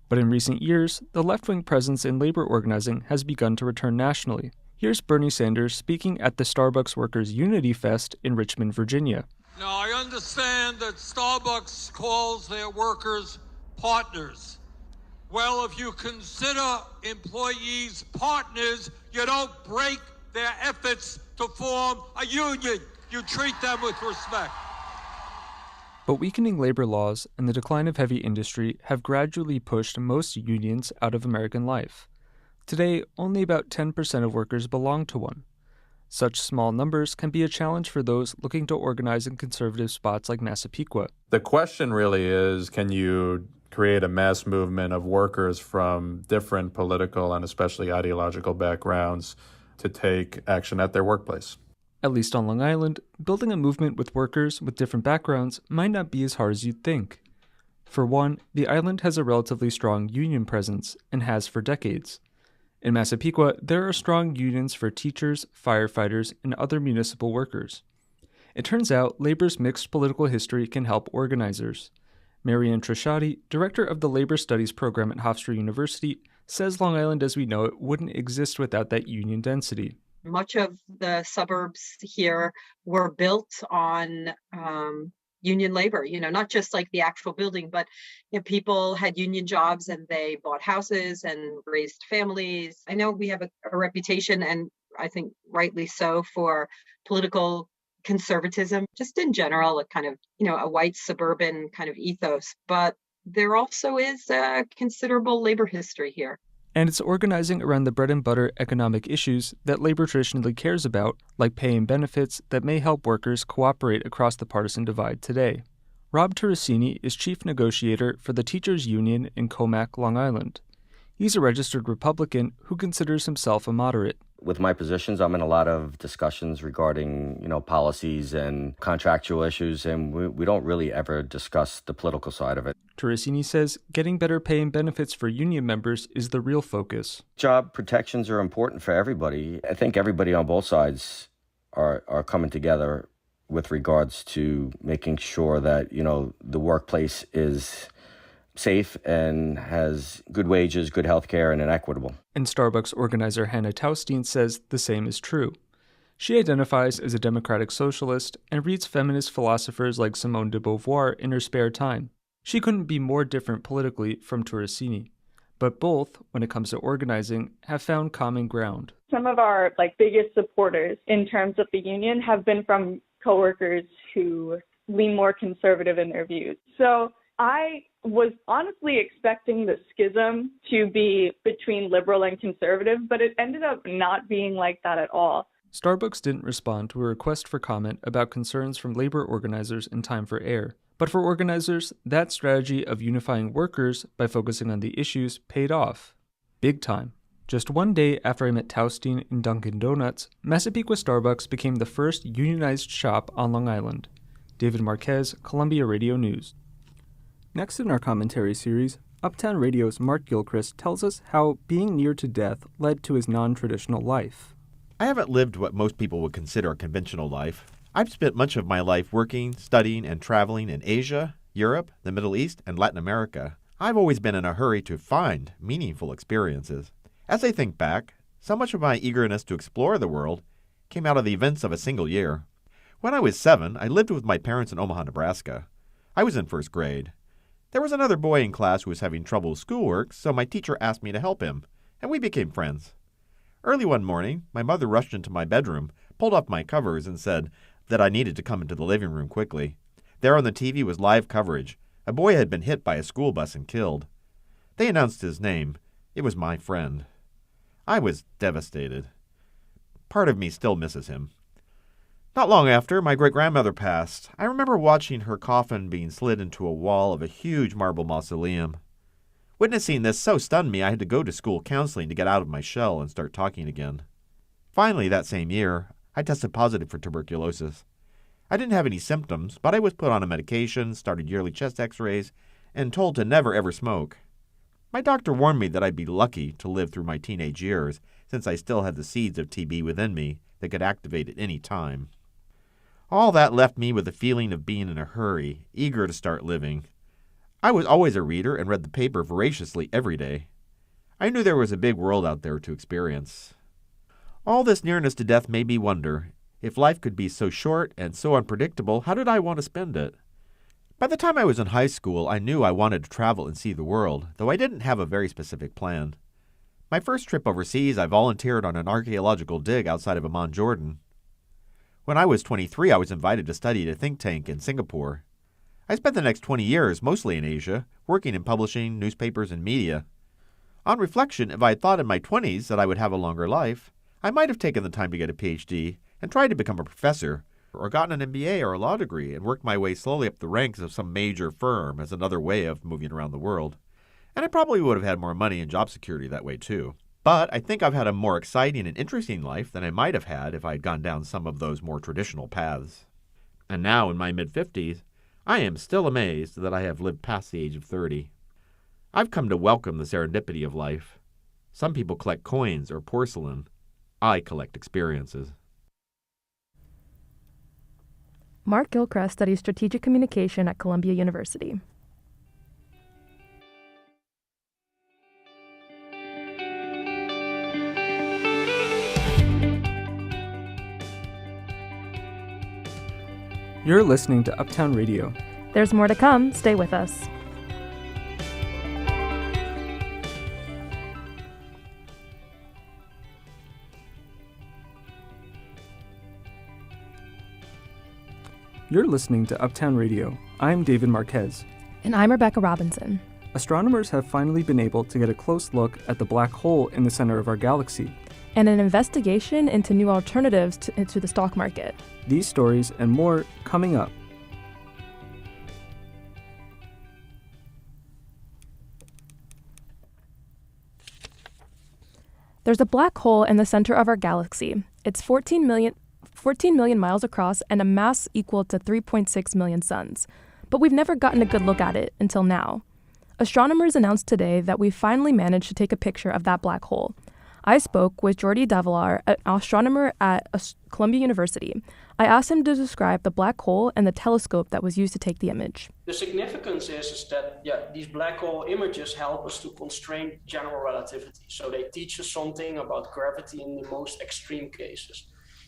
But in recent years, the left-wing presence in labor organizing has begun to return nationally. Here's Bernie Sanders speaking at the Starbucks Workers Unity Fest in Richmond, Virginia. Now, I understand that Starbucks calls their workers partners. Well, if you consider employees partners, you don't break their efforts to form a union. You treat them with respect. But weakening labor laws and the decline of heavy industry have gradually pushed most unions out of American life. Today, only about 10% of workers belong to one. Such small numbers can be a challenge for those looking to organize in conservative spots like Massapequa. The question really is, can you create a mass movement of workers from different political and especially ideological backgrounds to take action at their workplace? At least on Long Island, building a movement with workers with different backgrounds might not be as hard as you'd think. For one, the island has a relatively strong union presence and has for decades. In Massapequa, there are strong unions for teachers, firefighters, and other municipal workers. It turns out labor's mixed political history can help organizers. Marianne Trisciati, director of the Labor Studies program at Hofstra University, says Long Island as we know it wouldn't exist without that union density. Much of the suburbs here were built on union labor, not just like the actual building, but people had union jobs and they bought houses and raised families. I know we have a reputation, and I think rightly so, for political conservatism, just in general, a kind of, a white suburban kind of ethos. But there also is a considerable labor history here. And it's organizing around the bread and butter economic issues that labor traditionally cares about, like pay and benefits, that may help workers cooperate across the partisan divide today. Rob Turricini is chief negotiator for the Teachers Union in Comac, Long Island. He's a registered Republican who considers himself a moderate. With my positions, I'm in a lot of discussions regarding, policies and contractual issues, and we don't really ever discuss the political side of it. Turricini says getting better pay and benefits for union members is the real focus. Job protections are important for everybody. I think everybody on both sides are coming together with regards to making sure that, the workplace is safe and has good wages, good health care, and equitable. And Starbucks organizer Hannah Taustein says the same is true. She identifies as a democratic socialist and reads feminist philosophers like Simone de Beauvoir in her spare time. She couldn't be more different politically from Turricini, but both, when it comes to organizing, have found common ground. Some of our biggest supporters in terms of the union have been from coworkers who lean more conservative in their views. So I was honestly expecting the schism to be between liberal and conservative, but it ended up not being like that at all. Starbucks didn't respond to a request for comment about concerns from labor organizers in time for air. But for organizers, that strategy of unifying workers by focusing on the issues paid off. Big time. Just one day after I met Taustein in Dunkin' Donuts, Massapequa Starbucks became the first unionized shop on Long Island. David Marquez, Columbia Radio News. Next in our commentary series, Uptown Radio's Mark Gilchrist tells us how being near to death led to his non-traditional life. I haven't lived what most people would consider a conventional life. I've spent much of my life working, studying, and traveling in Asia, Europe, the Middle East, and Latin America. I've always been in a hurry to find meaningful experiences. As I think back, so much of my eagerness to explore the world came out of the events of a single year. When I was 7, I lived with my parents in Omaha, Nebraska. I was in first grade. There was another boy in class who was having trouble with schoolwork, so my teacher asked me to help him, and we became friends. Early one morning, my mother rushed into my bedroom, pulled off my covers, and said that I needed to come into the living room quickly. There on the TV was live coverage. A boy had been hit by a school bus and killed. They announced his name. It was my friend. I was devastated. Part of me still misses him. Not long after, my great-grandmother passed. I remember watching her coffin being slid into a wall of a huge marble mausoleum. Witnessing this so stunned me I had to go to school counseling to get out of my shell and start talking again. Finally, that same year, I tested positive for tuberculosis. I didn't have any symptoms, but I was put on a medication, started yearly chest x-rays, and told to never ever smoke. My doctor warned me that I'd be lucky to live through my teenage years, since I still had the seeds of TB within me that could activate at any time. All that left me with a feeling of being in a hurry, eager to start living. I was always a reader and read the paper voraciously every day. I knew there was a big world out there to experience. All this nearness to death made me wonder, if life could be so short and so unpredictable, how did I want to spend it? By the time I was in high school, I knew I wanted to travel and see the world, though I didn't have a very specific plan. My first trip overseas, I volunteered on an archaeological dig outside of Amman, Jordan. When I was 23, I was invited to study at a think tank in Singapore. I spent the next 20 years, mostly in Asia, working in publishing, newspapers, and media. On reflection, if I had thought in my 20s that I would have a longer life, I might have taken the time to get a PhD and tried to become a professor, or gotten an MBA or a law degree and worked my way slowly up the ranks of some major firm as another way of moving around the world. And I probably would have had more money and job security that way too. But I think I've had a more exciting and interesting life than I might have had if I had gone down some of those more traditional paths. And now, in my mid-50s, I am still amazed that I have lived past the age of 30. I've come to welcome the serendipity of life. Some people collect coins or porcelain. I collect experiences. Mark Gilchrist studies strategic communication at Columbia University. You're listening to Uptown Radio. There's more to come. Stay with us. You're listening to Uptown Radio. I'm David Marquez. And I'm Rebecca Robinson. Astronomers have finally been able to get a close look at the black hole in the center of our galaxy. And an investigation into new alternatives to the stock market. These stories and more coming up. There's a black hole in the center of our galaxy. It's 14 million miles across and a mass equal to 3.6 million suns. But we've never gotten a good look at it until now. Astronomers announced today that we finally managed to take a picture of that black hole. I spoke with Jordi Davelar, an astronomer at Columbia University. I asked him to describe the black hole and the telescope that was used to take the image. The significance is that these black hole images help us to constrain general relativity. So they teach us something about gravity in the most extreme cases.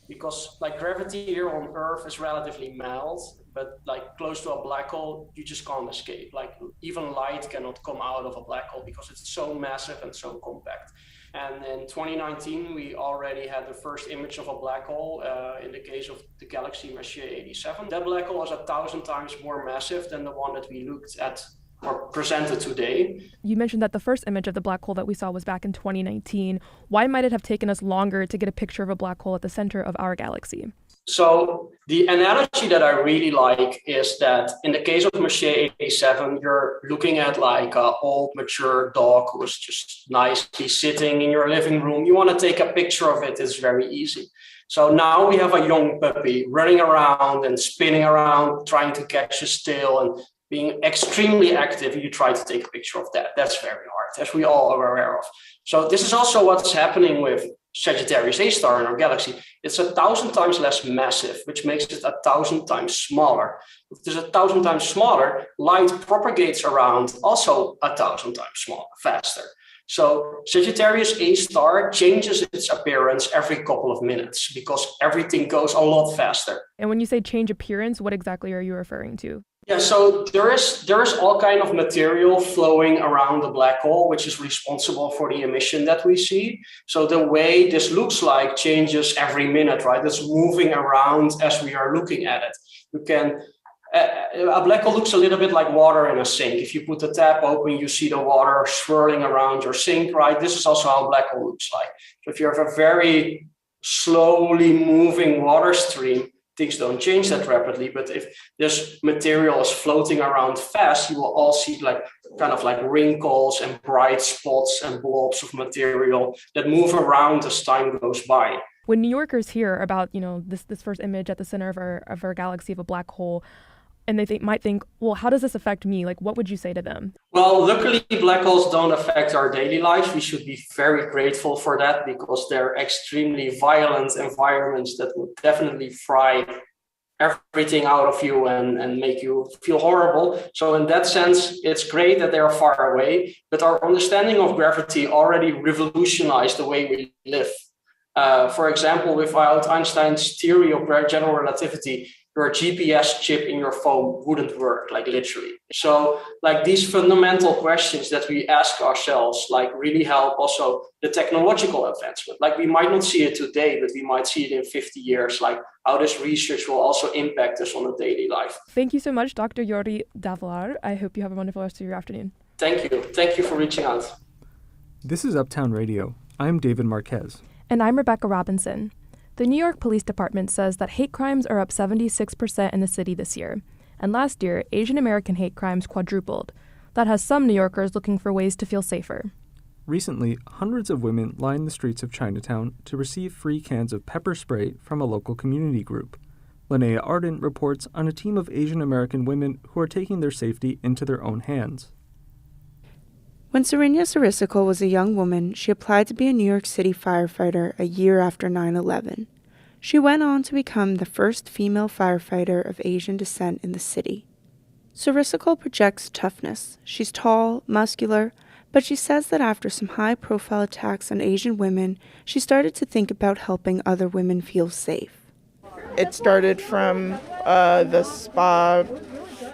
Because gravity here on Earth is relatively mild, but close to a black hole, you just can't escape. Even light cannot come out of a black hole because it's so massive and so compact. And in 2019, we already had the first image of a black hole in the case of the galaxy Messier 87. That black hole is 1,000 times more massive than the one that we looked at or presented today. You mentioned that the first image of the black hole that we saw was back in 2019. Why might it have taken us longer to get a picture of a black hole at the center of our galaxy? So the analogy that I really like is that in the case of Messier 87, you're looking at an old mature dog who is just nicely sitting in your living room. You want to take a picture of it. It's very easy. So now we have a young puppy running around and spinning around, trying to catch a still and being extremely active. You try to take a picture of that. That's very hard, as we all are aware of. So this is also what's happening with Sagittarius A star in our galaxy. It's 1,000 times less massive, which makes it 1,000 times smaller. If it's 1,000 times smaller, light propagates around also 1,000 times smaller, faster. So Sagittarius A star changes its appearance every couple of minutes because everything goes a lot faster. And when you say change appearance, what exactly are you referring to? Yeah, so there's all kind of material flowing around the black hole, which is responsible for the emission that we see. So the way this looks like changes every minute, right? It's moving around as we are looking at it. You can a black hole looks a little bit like water in a sink. If you put the tap open, you see the water swirling around your sink, right? This is also how a black hole looks like. So if you have a very slowly moving water stream, things don't change that rapidly. But if this material is floating around fast, you will all see like kind of like wrinkles and bright spots and blobs of material that move around as time goes by. When New Yorkers hear about, this first image at the center of our galaxy of a black hole, and they might think, well, how does this affect me? Like, what would you say to them? Well, luckily, black holes don't affect our daily lives. We should be very grateful for that because they're extremely violent environments that would definitely fry everything out of you and make you feel horrible. So in that sense, it's great that they're far away, but our understanding of gravity already revolutionized the way we live. For example, without Einstein's theory of general relativity, your GPS chip in your phone wouldn't work, like literally. So like these fundamental questions that we ask ourselves, like really help also the technological advancement. Like we might not see it today, but we might see it in 50 years, like how this research will also impact us on a daily life. Thank you so much, Dr. Yori Davlar. I hope you have a wonderful rest of your afternoon. Thank you. Thank you for reaching out. This is Uptown Radio. I'm David Marquez. And I'm Rebecca Robinson. The New York Police Department says that hate crimes are up 76% in the city this year. And last year, Asian American hate crimes quadrupled. That has some New Yorkers looking for ways to feel safer. Recently, hundreds of women lined the streets of Chinatown to receive free cans of pepper spray from a local community group. Linnea Arden reports on a team of Asian American women who are taking their safety into their own hands. When Serenia Sarisical was a young woman, she applied to be a New York City firefighter a year after 9/11. She went on to become the first female firefighter of Asian descent in the city. Sarisical projects toughness. She's tall, muscular, but she says that after some high-profile attacks on Asian women, she started to think about helping other women feel safe. It started from the spa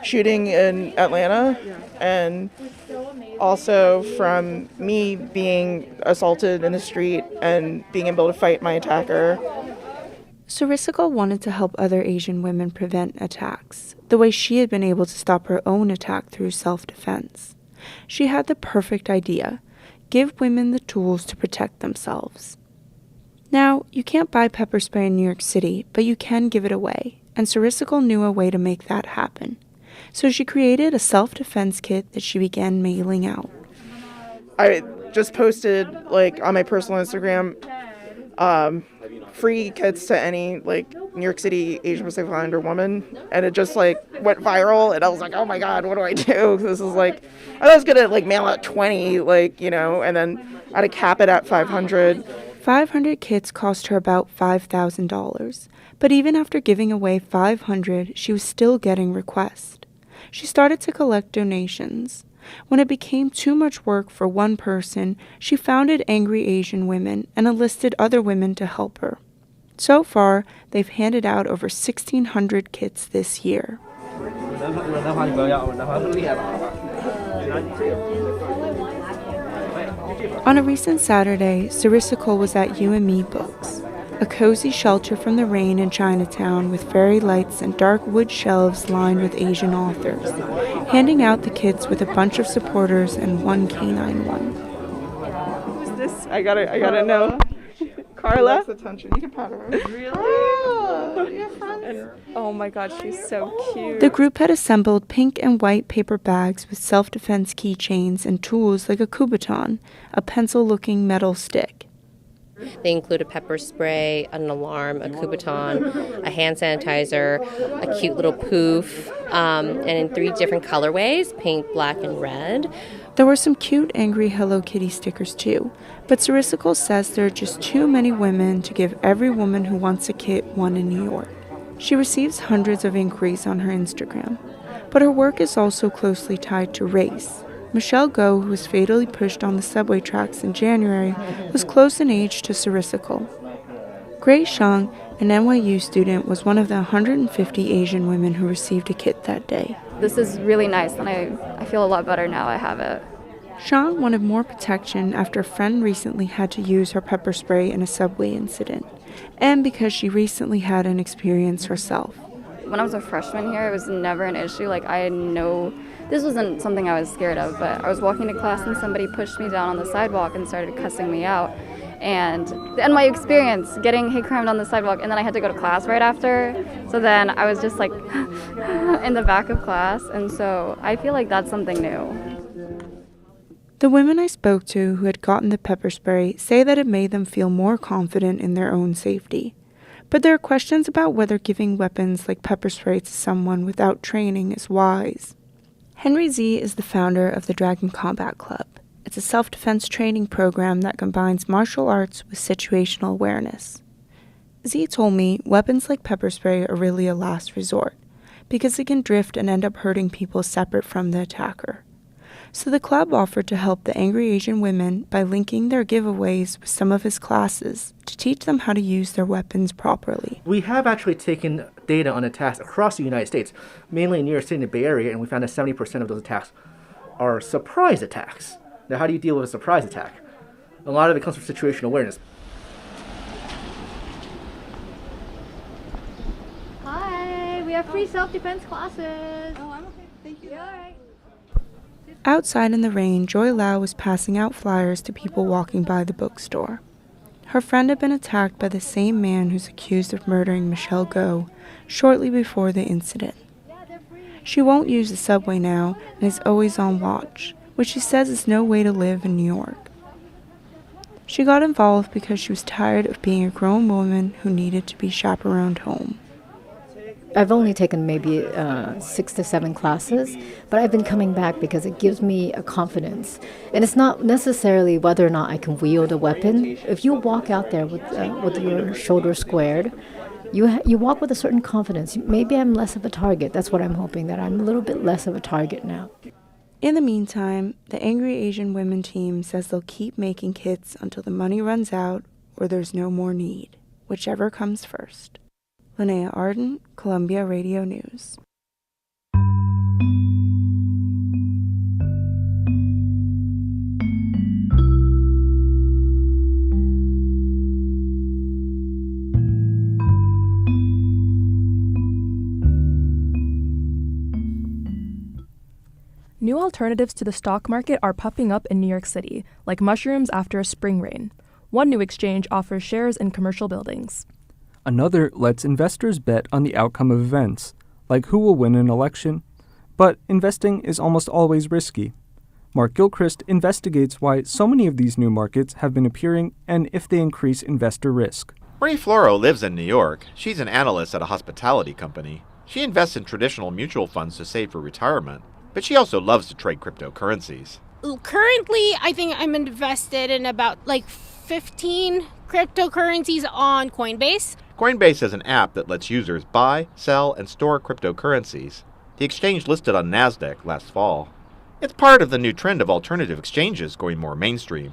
shooting in Atlanta, and also from me being assaulted in the street and being able to fight my attacker. Sarisical wanted to help other Asian women prevent attacks, the way she had been able to stop her own attack through self-defense. She had the perfect idea: give women the tools to protect themselves. Now, you can't buy pepper spray in New York City, but you can give it away, and Sarisical knew a way to make that happen. So she created a self-defense kit that she began mailing out. I just posted, on my personal Instagram, free kits to any, New York City Asian Pacific Islander woman, and it just, went viral, and I was like, oh my god, what do I do? This is, I was gonna, mail out 20, and then I had to cap it at 500. 500 kits cost her about $5,000, but even after giving away 500, she was still getting requests. She started to collect donations. When it became too much work for one person, she founded Angry Asian Women and enlisted other women to help her. So far, they've handed out over 1,600 kits this year. On a recent Saturday, Sarisical was at You and Me Books, a cozy shelter from the rain in Chinatown with fairy lights and dark wood shelves lined with Asian authors, handing out the kits with a bunch of supporters and one canine one. Who's this? I gotta know. Carla? Attention. You can pat her. Really? Oh, you're friends? Oh my god, she's so cute. The group had assembled pink and white paper bags with self-defense keychains and tools like a kubaton, a pencil-looking metal stick. They include a pepper spray, an alarm, a kubaton, a hand sanitizer, a cute little poof, and in 3 different colorways, pink, black, and red. There were some cute angry Hello Kitty stickers too, but Sarisical says there are just too many women to give every woman who wants a kit one in New York. She receives hundreds of inquiries on her Instagram, but her work is also closely tied to race. Michelle Go, who was fatally pushed on the subway tracks in January, was close in age to Sarisical. Grace Shang, an NYU student, was one of the 150 Asian women who received a kit that day. this is really nice, and I feel a lot better now I have it. Sean wanted more protection after a friend recently had to use her pepper spray in a subway incident, and because she recently had an experience herself. When I was a freshman here, it was never an issue. Like, this wasn't something I was scared of, but I was walking to class and somebody pushed me down on the sidewalk and started cussing me out. And my experience getting hate crimed on the sidewalk, and then I had to go to class right after. So then I was just like in the back of class, and so I feel like that's something new. The women I spoke to who had gotten the pepper spray say that it made them feel more confident in their own safety. But there are questions about whether giving weapons like pepper spray to someone without training is wise. Henry Z is the founder of the Dragon Combat Club. It's a self-defense training program that combines martial arts with situational awareness. Z told me weapons like pepper spray are really a last resort, because it can drift and end up hurting people separate from the attacker. So the club offered to help the angry Asian women by linking their giveaways with some of his classes to teach them how to use their weapons properly. We have actually taken data on attacks across the United States, mainly in New York City and the Bay Area, and we found that 70% of those attacks are surprise attacks. Now, how do you deal with a surprise attack? A lot of it comes from situational awareness. Hi, we have free self-defense classes. Oh, I'm okay. Thank you. All right. Outside in the rain, Joy Lau was passing out flyers to people walking by the bookstore. Her friend had been attacked by the same man who's accused of murdering Michelle Go shortly before the incident. She won't use the subway now and is always on watch, which she says is no way to live in New York. She got involved because she was tired of being a grown woman who needed to be chaperoned home. I've only taken maybe 6 to 7 classes, but I've been coming back because it gives me a confidence. And it's not necessarily whether or not I can wield a weapon. If you walk out there with your shoulders squared, you walk with a certain confidence. Maybe I'm less of a target. That's what I'm hoping, that I'm a little bit less of a target now. In the meantime, the Angry Asian Women team says they'll keep making kits until the money runs out or there's no more need, whichever comes first. Linnea Arden, Columbia Radio News. New alternatives to the stock market are popping up in New York City, like mushrooms after a spring rain. One new exchange offers shares in commercial buildings. Another lets investors bet on the outcome of events, like who will win an election. But investing is almost always risky. Mark Gilchrist investigates why so many of these new markets have been appearing and if they increase investor risk. Marie Floro lives in New York. She's an analyst at a hospitality company. She invests in traditional mutual funds to save for retirement, but she also loves to trade cryptocurrencies. Currently, I think I'm invested in about 15 cryptocurrencies on Coinbase. Coinbase is an app that lets users buy, sell, and store cryptocurrencies. The exchange listed on NASDAQ last fall. It's part of the new trend of alternative exchanges going more mainstream.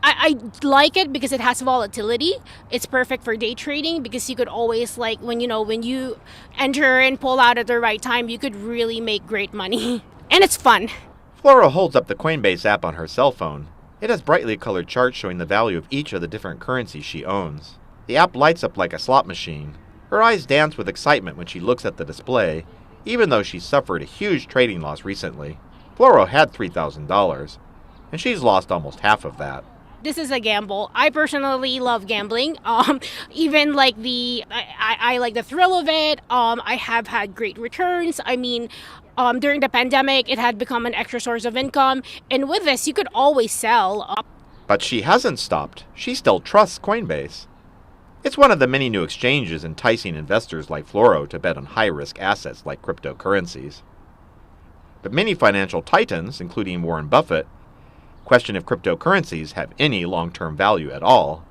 I like it because it has volatility. It's perfect for day trading because you could always, when you enter and pull out at the right time, you could really make great money. And it's fun. Flora holds up the Coinbase app on her cell phone. It has brightly colored charts showing the value of each of the different currencies she owns. The app lights up like a slot machine. Her eyes dance with excitement when she looks at the display, even though she suffered a huge trading loss recently. Floro had $3,000, and she's lost almost half of that. This is a gamble. I personally love gambling. Even I like the thrill of it. I have had great returns. I mean, during the pandemic, it had become an extra source of income. And with this, you could always sell. But she hasn't stopped. She still trusts Coinbase. It's one of the many new exchanges enticing investors like Floro to bet on high-risk assets like cryptocurrencies. But many financial titans, including Warren Buffett, question if cryptocurrencies have any long-term value at all,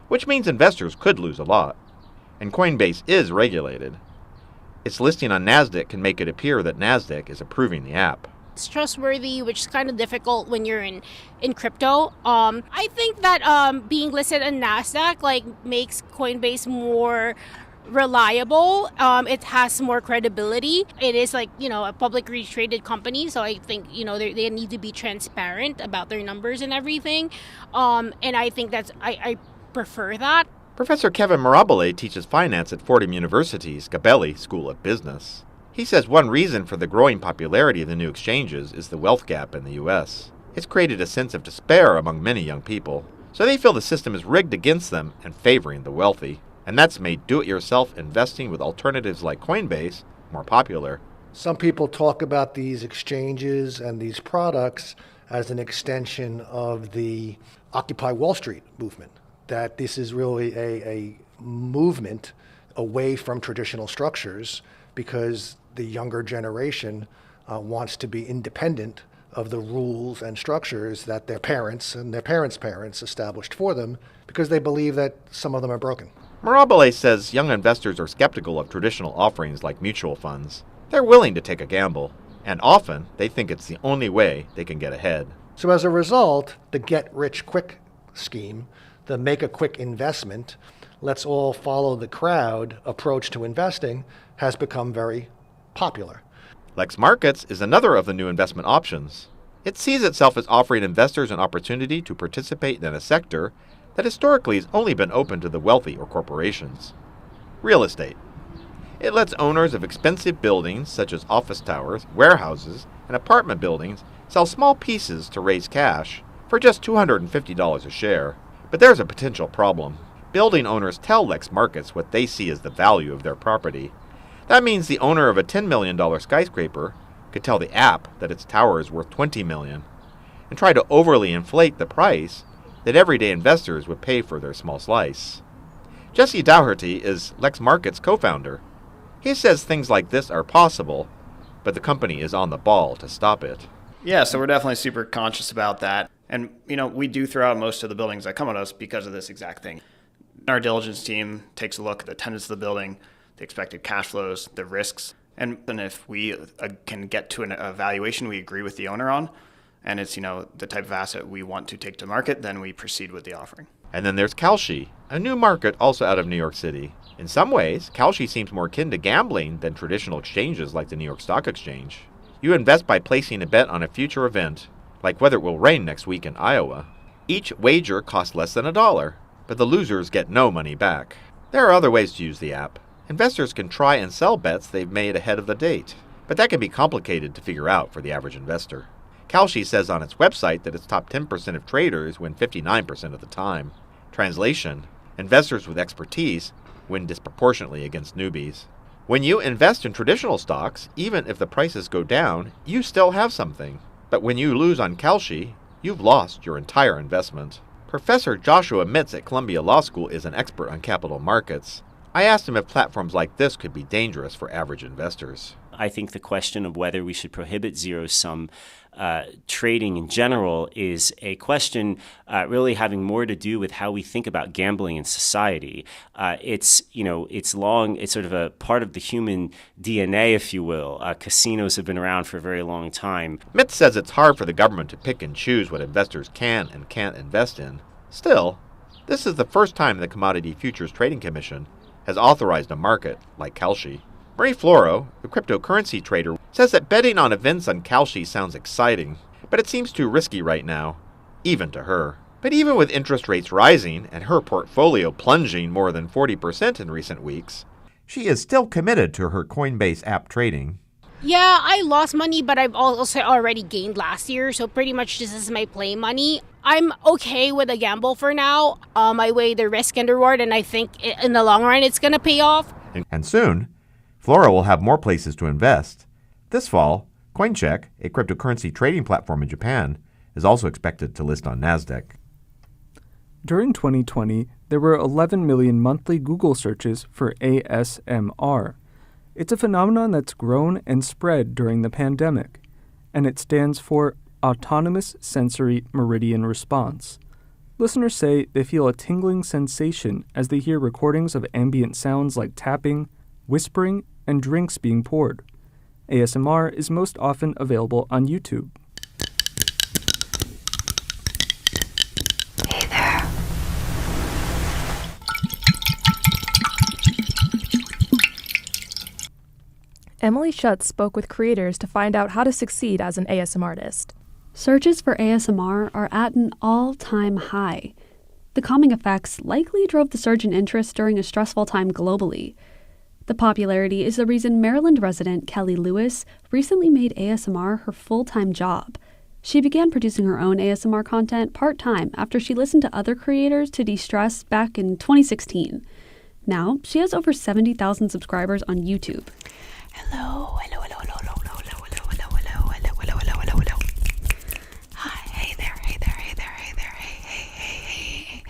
which means investors could lose a lot. And Coinbase is regulated. Its listing on NASDAQ can make it appear that NASDAQ is approving the app. It's trustworthy, which is kind of difficult when you're in crypto. I think that being listed on NASDAQ makes Coinbase more reliable. It has more credibility. It is like, a publicly traded company. So I think, they need to be transparent about their numbers and everything. And I think I prefer that. Professor Kevin Mirabile teaches finance at Fordham University's Gabelli School of Business. He says one reason for the growing popularity of the new exchanges is the wealth gap in the U.S. It's created a sense of despair among many young people, so they feel the system is rigged against them and favoring the wealthy. And that's made do-it-yourself investing with alternatives like Coinbase more popular. Some people talk about these exchanges and these products as an extension of the Occupy Wall Street movement, that this is really a movement away from traditional structures because the younger generation wants to be independent of the rules and structures that their parents and their parents' parents established for them because they believe that some of them are broken. Mirabile says young investors are skeptical of traditional offerings like mutual funds. They're willing to take a gamble, and often they think it's the only way they can get ahead. So as a result, the get-rich-quick scheme, the make-a-quick investment, let's all follow the crowd approach to investing has become very popular. Lex Markets is another of the new investment options. It sees itself as offering investors an opportunity to participate in a sector that historically has only been open to the wealthy or corporations. Real estate. It lets owners of expensive buildings such as office towers, warehouses, and apartment buildings sell small pieces to raise cash for just $250 a share. But there's a potential problem. Building owners tell Lex Markets what they see as the value of their property. That means the owner of a $10 million skyscraper could tell the app that its tower is worth $20 million and try to overly inflate the price that everyday investors would pay for their small slice. Jesse Dougherty is Lex Markets' co-founder. He says things like this are possible, but the company is on the ball to stop it. Yeah, so we're definitely super conscious about that. And, we do throw out most of the buildings that come at us because of this exact thing. Our diligence team takes a look at the tenants of the building, the expected cash flows, the risks, and then if we can get to a valuation we agree with the owner on, and it's, the type of asset we want to take to market, then we proceed with the offering. And then there's Kalshi, a new market also out of New York City. In some ways, Kalshi seems more akin to gambling than traditional exchanges like the New York Stock Exchange. You invest by placing a bet on a future event, like whether it will rain next week in Iowa. Each wager costs less than $1, but the losers get no money back. There are other ways to use the app. Investors can try and sell bets they've made ahead of the date, but that can be complicated to figure out for the average investor. Kalshi says on its website that its top 10% of traders win 59% of the time. Translation: investors with expertise win disproportionately against newbies. When you invest in traditional stocks, even if the prices go down, you still have something. But when you lose on Kalshi, you've lost your entire investment. Professor Joshua Mitz at Columbia Law School is an expert on capital markets. I asked him if platforms like this could be dangerous for average investors. I think the question of whether we should prohibit zero-sum trading in general is a question really having more to do with how we think about gambling in society. It's sort of a part of the human DNA, if you will. Casinos have been around for a very long time. Mitz says it's hard for the government to pick and choose what investors can and can't invest in. Still, this is the first time the Commodity Futures Trading Commission has authorized a market like Kalshi. Marie Floro, the cryptocurrency trader, says that betting on events on Kalshi sounds exciting, but it seems too risky right now, even to her. But even with interest rates rising and her portfolio plunging more than 40% in recent weeks, she is still committed to her Coinbase app trading. Yeah, I lost money, but I've also already gained last year, so pretty much this is my play money. I'm okay with a gamble for now. I weigh the risk and reward, and I think in the long run it's going to pay off. And soon, Flora will have more places to invest. This fall, CoinCheck, a cryptocurrency trading platform in Japan, is also expected to list on NASDAQ. During 2020, there were 11 million monthly Google searches for ASMR. It's a phenomenon that's grown and spread during the pandemic, and it stands for Autonomous Sensory Meridian Response. Listeners say they feel a tingling sensation as they hear recordings of ambient sounds like tapping, whispering, and drinks being poured. ASMR is most often available on YouTube. Hey there. Emily Schutz spoke with creators to find out how to succeed as an ASMR artist. Searches for ASMR are at an all-time high. The calming effects likely drove the surge in interest during a stressful time globally. The popularity is the reason Maryland resident Kelly Lewis recently made ASMR her full-time job. She began producing her own ASMR content part-time after she listened to other creators to de-stress back in 2016. Now, she has over 70,000 subscribers on YouTube. Hello. Hi, hey there.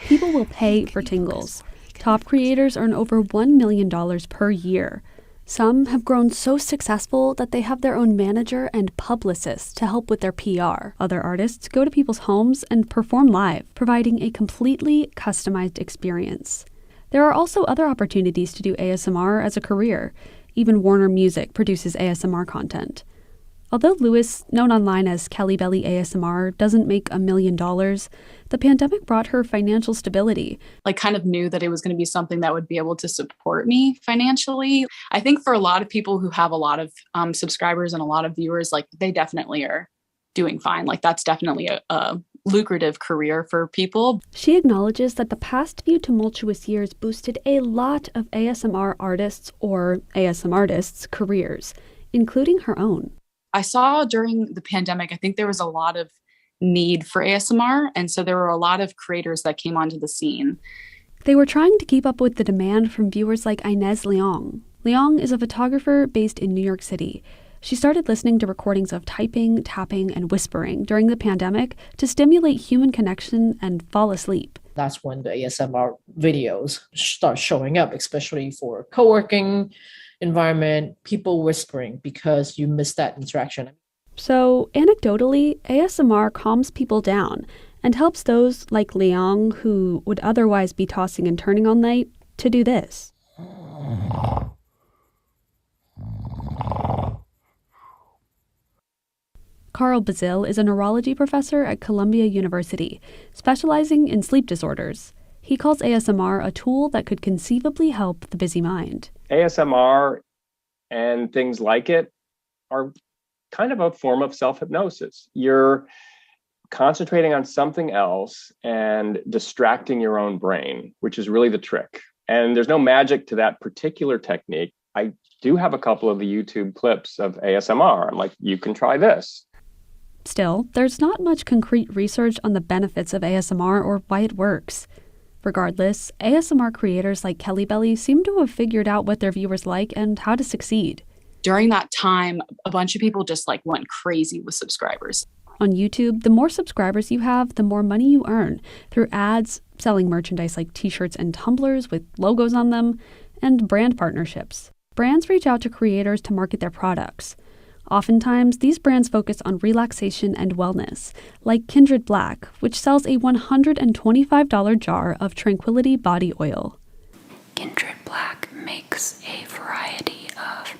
People will pay for tingles. Top creators earn over $1 million per year. Some have grown so successful that they have their own manager and publicist to help with their PR. Other artists go to people's homes and perform live, providing a completely customized experience. There are also other opportunities to do ASMR as a career. Even Warner Music produces ASMR content. Although Lewis, known online as Kelly Belly ASMR, doesn't make $1 million, the pandemic brought her financial stability. I kind of knew that it was going to be something that would be able to support me financially. I think for a lot of people who have a lot of subscribers and a lot of viewers, like they definitely are doing fine. Like that's definitely a lucrative career for people. She acknowledges that the past few tumultuous years boosted a lot of ASMR artists or ASMR artists' careers, including her own. I saw during the pandemic, I think there was a lot of need for ASMR. And so there were a lot of creators that came onto the scene. They were trying to keep up with the demand from viewers like Inez Leong. Leong is a photographer based in New York City. She started listening to recordings of typing, tapping, and whispering during the pandemic to stimulate human connection and fall asleep. That's when the ASMR videos start showing up, especially for co-working environment, people whispering because you miss that interaction. So, anecdotally, ASMR calms people down and helps those like Leong, who would otherwise be tossing and turning all night, to do this. Carl Bissell is a neurology professor at Columbia University, specializing in sleep disorders. He calls ASMR a tool that could conceivably help the busy mind. ASMR and things like it are kind of a form of self-hypnosis. You're concentrating on something else and distracting your own brain, which is really the trick. And there's no magic to that particular technique. I do have a couple of the YouTube clips of ASMR. I'm like, you can try this. Still, there's not much concrete research on the benefits of ASMR or why it works. Regardless, ASMR creators like Kelly Belly seem to have figured out what their viewers like and how to succeed. During that time, a bunch of people just like went crazy with subscribers. On YouTube, the more subscribers you have, the more money you earn through ads, selling merchandise like t-shirts and tumblers with logos on them, and brand partnerships. Brands reach out to creators to market their products. Oftentimes, these brands focus on relaxation and wellness, like Kindred Black, which sells a $125 jar of Tranquility body oil. Kindred Black makes a variety of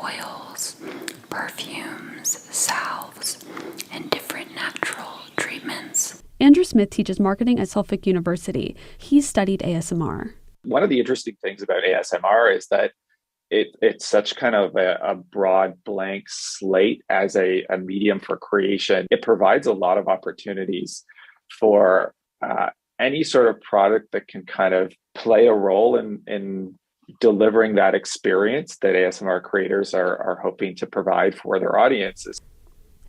oils, perfumes, salves, and different natural treatments. Andrew Smith teaches marketing at Suffolk University. He's studied ASMR. One of the interesting things about ASMR is that it's such kind of a broad blank slate as a medium for creation. It provides a lot of opportunities for any sort of product that can kind of play a role in delivering that experience that ASMR creators are hoping to provide for their audiences.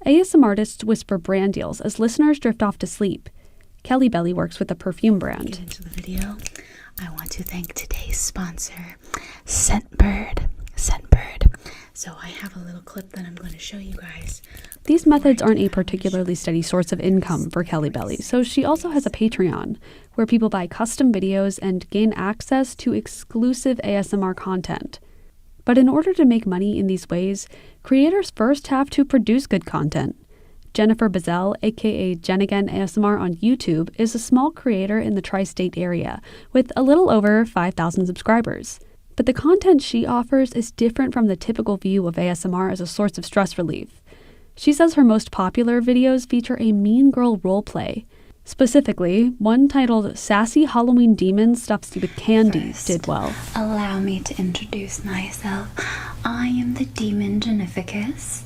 ASMR artists whisper brand deals as listeners drift off to sleep. Kelly Belly works with a perfume brand. Get into the video. I want to thank today's sponsor, Scentbird. So I have a little clip that I'm going to show you guys. These methods aren't a particularly steady source of income for Kelly Belly, so she also has a Patreon, where people buy custom videos and gain access to exclusive ASMR content. But in order to make money in these ways, creators first have to produce good content. Jennifer Bissell, aka Jennigan ASMR on YouTube, is a small creator in the tri-state area with a little over 5,000 subscribers. But the content she offers is different from the typical view of ASMR as a source of stress relief. She says her most popular videos feature a mean girl roleplay. Specifically, one titled Sassy Halloween Demon Stuffed with Candy did well. Allow me to introduce myself. I am the demon Jennificus.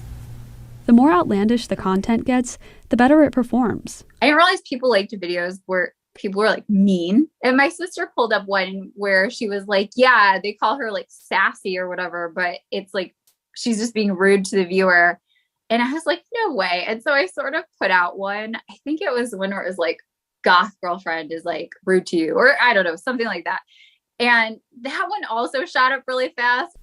The more outlandish the content gets, the better it performs. I didn't realize people liked videos where people were like mean. And my sister pulled up one where she was like, yeah, they call her like sassy or whatever, but it's like she's just being rude to the viewer. And I was like, no way. And so I sort of put out one. I think it was one where it was like, goth girlfriend is like rude to you, or I don't know, something like that. And that one also shot up really fast.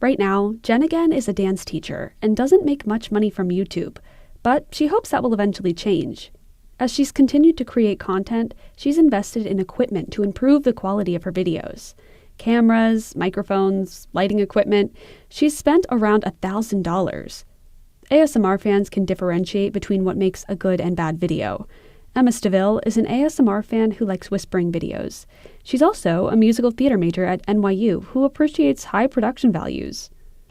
Right now, Jennigan is a dance teacher and doesn't make much money from YouTube, but she hopes that will eventually change. As she's continued to create content, she's invested in equipment to improve the quality of her videos. Cameras, microphones, lighting equipment. She's spent around $1,000. ASMR fans can differentiate between what makes a good and bad video. Emma Staville is an ASMR fan who likes whispering videos. She's also a musical theater major at NYU who appreciates high production values.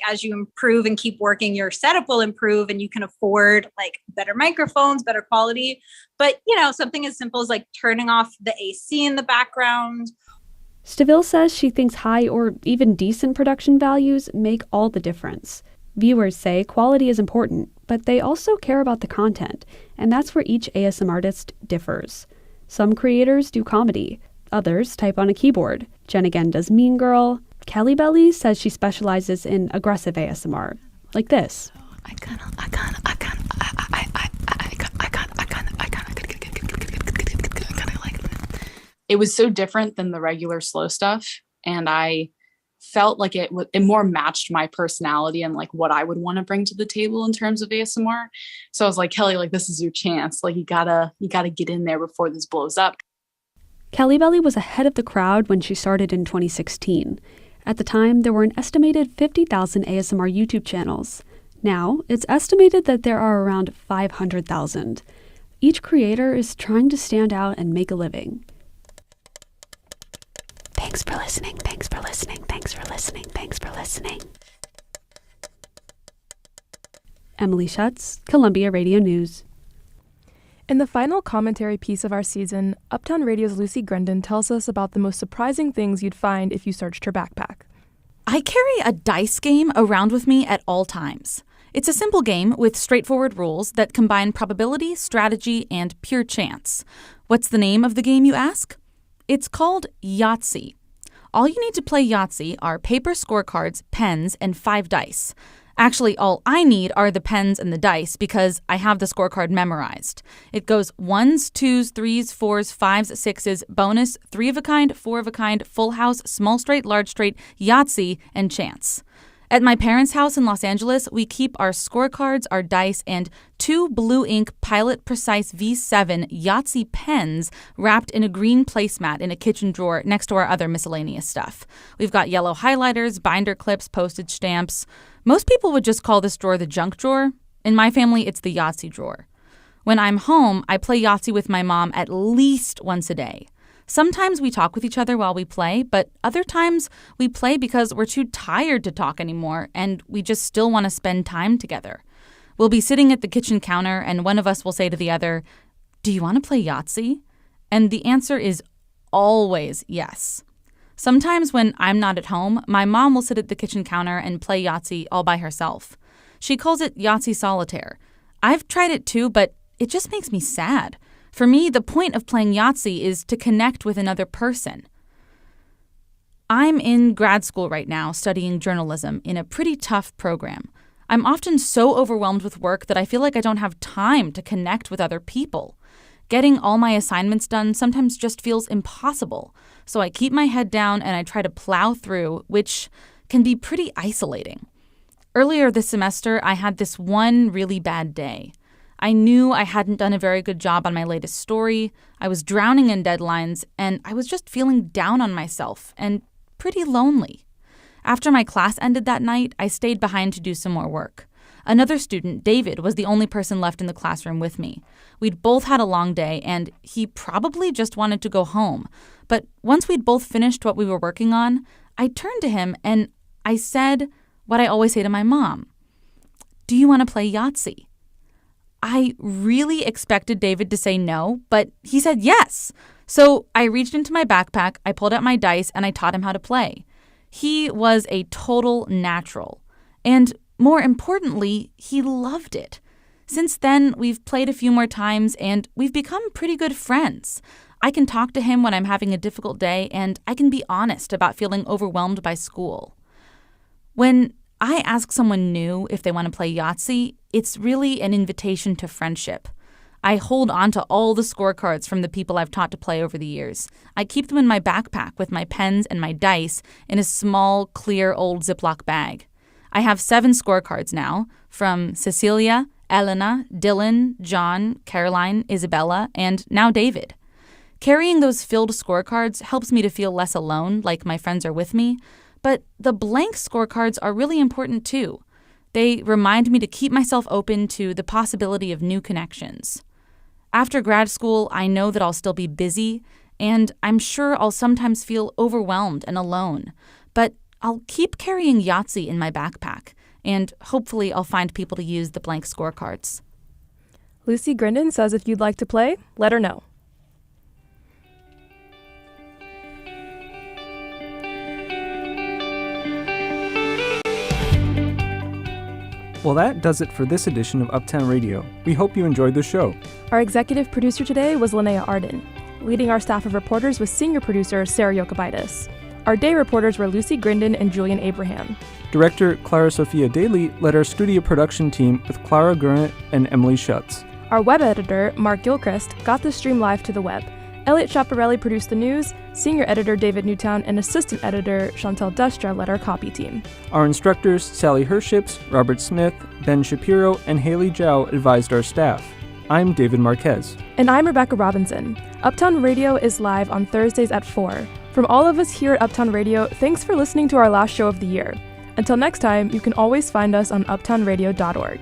As you improve and keep working, your setup will improve and you can afford like better microphones, better quality. But, something as simple as like turning off the AC in the background. Staville says she thinks high or even decent production values make all the difference. Viewers say quality is important, but they also care about the content, and that's where each ASMR artist differs. Some creators do comedy, others type on a keyboard. Jennigan does Mean Girl. Kelly Belly says she specializes in aggressive ASMR, like this. It was so different than the regular slow stuff, and I felt like it more matched my personality and like what I would want to bring to the table in terms of ASMR. So I was like, Kelly, like, this is your chance. Like, you gotta get in there before this blows up. Kelly Belly was ahead of the crowd when she started in 2016. At the time, there were an estimated 50,000 ASMR YouTube channels. Now, it's estimated that there are around 500,000. Each creator is trying to stand out and make a living. Thanks for listening. Thanks for listening. Thanks for listening. Thanks for listening. Emily Schutz, Columbia Radio News. In the final commentary piece of our season, Uptown Radio's Lucy Grendon tells us about the most surprising things you'd find if you searched her backpack. I carry a dice game around with me at all times. It's a simple game with straightforward rules that combine probability, strategy, and pure chance. What's the name of the game, you ask? It's called Yahtzee. All you need to play Yahtzee are paper scorecards, pens, and 5 dice. Actually, all I need are the pens and the dice because I have the scorecard memorized. It goes 1s, 2s, 3s, 4s, 5s, 6s, bonus, 3 of a kind, 4 of a kind, full house, small straight, large straight, Yahtzee, and chance. At my parents' house in Los Angeles, we keep our scorecards, our dice, and 2 blue ink Pilot Precise V7 Yahtzee pens wrapped in a green placemat in a kitchen drawer next to our other miscellaneous stuff. We've got yellow highlighters, binder clips, postage stamps. Most people would just call this drawer the junk drawer. In my family, it's the Yahtzee drawer. When I'm home, I play Yahtzee with my mom at least once a day. Sometimes we talk with each other while we play, but other times we play because we're too tired to talk anymore and we just still want to spend time together. We'll be sitting at the kitchen counter and one of us will say to the other, "Do you want to play Yahtzee?" And the answer is always yes. Sometimes when I'm not at home, my mom will sit at the kitchen counter and play Yahtzee all by herself. She calls it Yahtzee Solitaire. I've tried it too, but it just makes me sad. For me, the point of playing Yahtzee is to connect with another person. I'm in grad school right now studying journalism in a pretty tough program. I'm often so overwhelmed with work that I feel like I don't have time to connect with other people. Getting all my assignments done sometimes just feels impossible, so I keep my head down and I try to plow through, which can be pretty isolating. Earlier this semester, I had this one really bad day. I knew I hadn't done a very good job on my latest story, I was drowning in deadlines, and I was just feeling down on myself and pretty lonely. After my class ended that night, I stayed behind to do some more work. Another student, David, was the only person left in the classroom with me. We'd both had a long day, and he probably just wanted to go home. But once we'd both finished what we were working on, I turned to him and I said what I always say to my mom. "Do you want to play Yahtzee?" I really expected David to say no, but he said yes. So I reached into my backpack, I pulled out my dice, and I taught him how to play. He was a total natural. And more importantly, he loved it. Since then, we've played a few more times, and we've become pretty good friends. I can talk to him when I'm having a difficult day, and I can be honest about feeling overwhelmed by school. When I ask someone new if they want to play Yahtzee, it's really an invitation to friendship. I hold on to all the scorecards from the people I've taught to play over the years. I keep them in my backpack with my pens and my dice in a small, clear, old Ziploc bag. I have 7 scorecards now, from Cecilia, Elena, Dylan, John, Caroline, Isabella, and now David. Carrying those filled scorecards helps me to feel less alone, like my friends are with me, but the blank scorecards are really important too. They remind me to keep myself open to the possibility of new connections. After grad school, I know that I'll still be busy, and I'm sure I'll sometimes feel overwhelmed and alone, but I'll keep carrying Yahtzee in my backpack, and hopefully I'll find people to use the blank scorecards. Lucy Grindon says if you'd like to play, let her know. Well, that does it for this edition of Uptown Radio. We hope you enjoyed the show. Our executive producer today was Linnea Arden. Leading our staff of reporters was senior producer Sarah Yokubaitis. Our day reporters were Lucy Grindon and Julian Abraham. Director Clara Sophia Daly led our studio production team with Clara Gurnet and Emily Schutz. Our web editor, Mark Gilchrist, got the stream live to the web. Elliot Chaparelli produced the news, senior editor David Newtown, and assistant editor Chantel Destra led our copy team. Our instructors, Sally Herships, Robert Smith, Ben Shapiro, and Haley Zhao advised our staff. I'm David Marquez. And I'm Rebecca Robinson. Uptown Radio is live on Thursdays at 4. From all of us here at Uptown Radio, thanks for listening to our last show of the year. Until next time, you can always find us on uptownradio.org.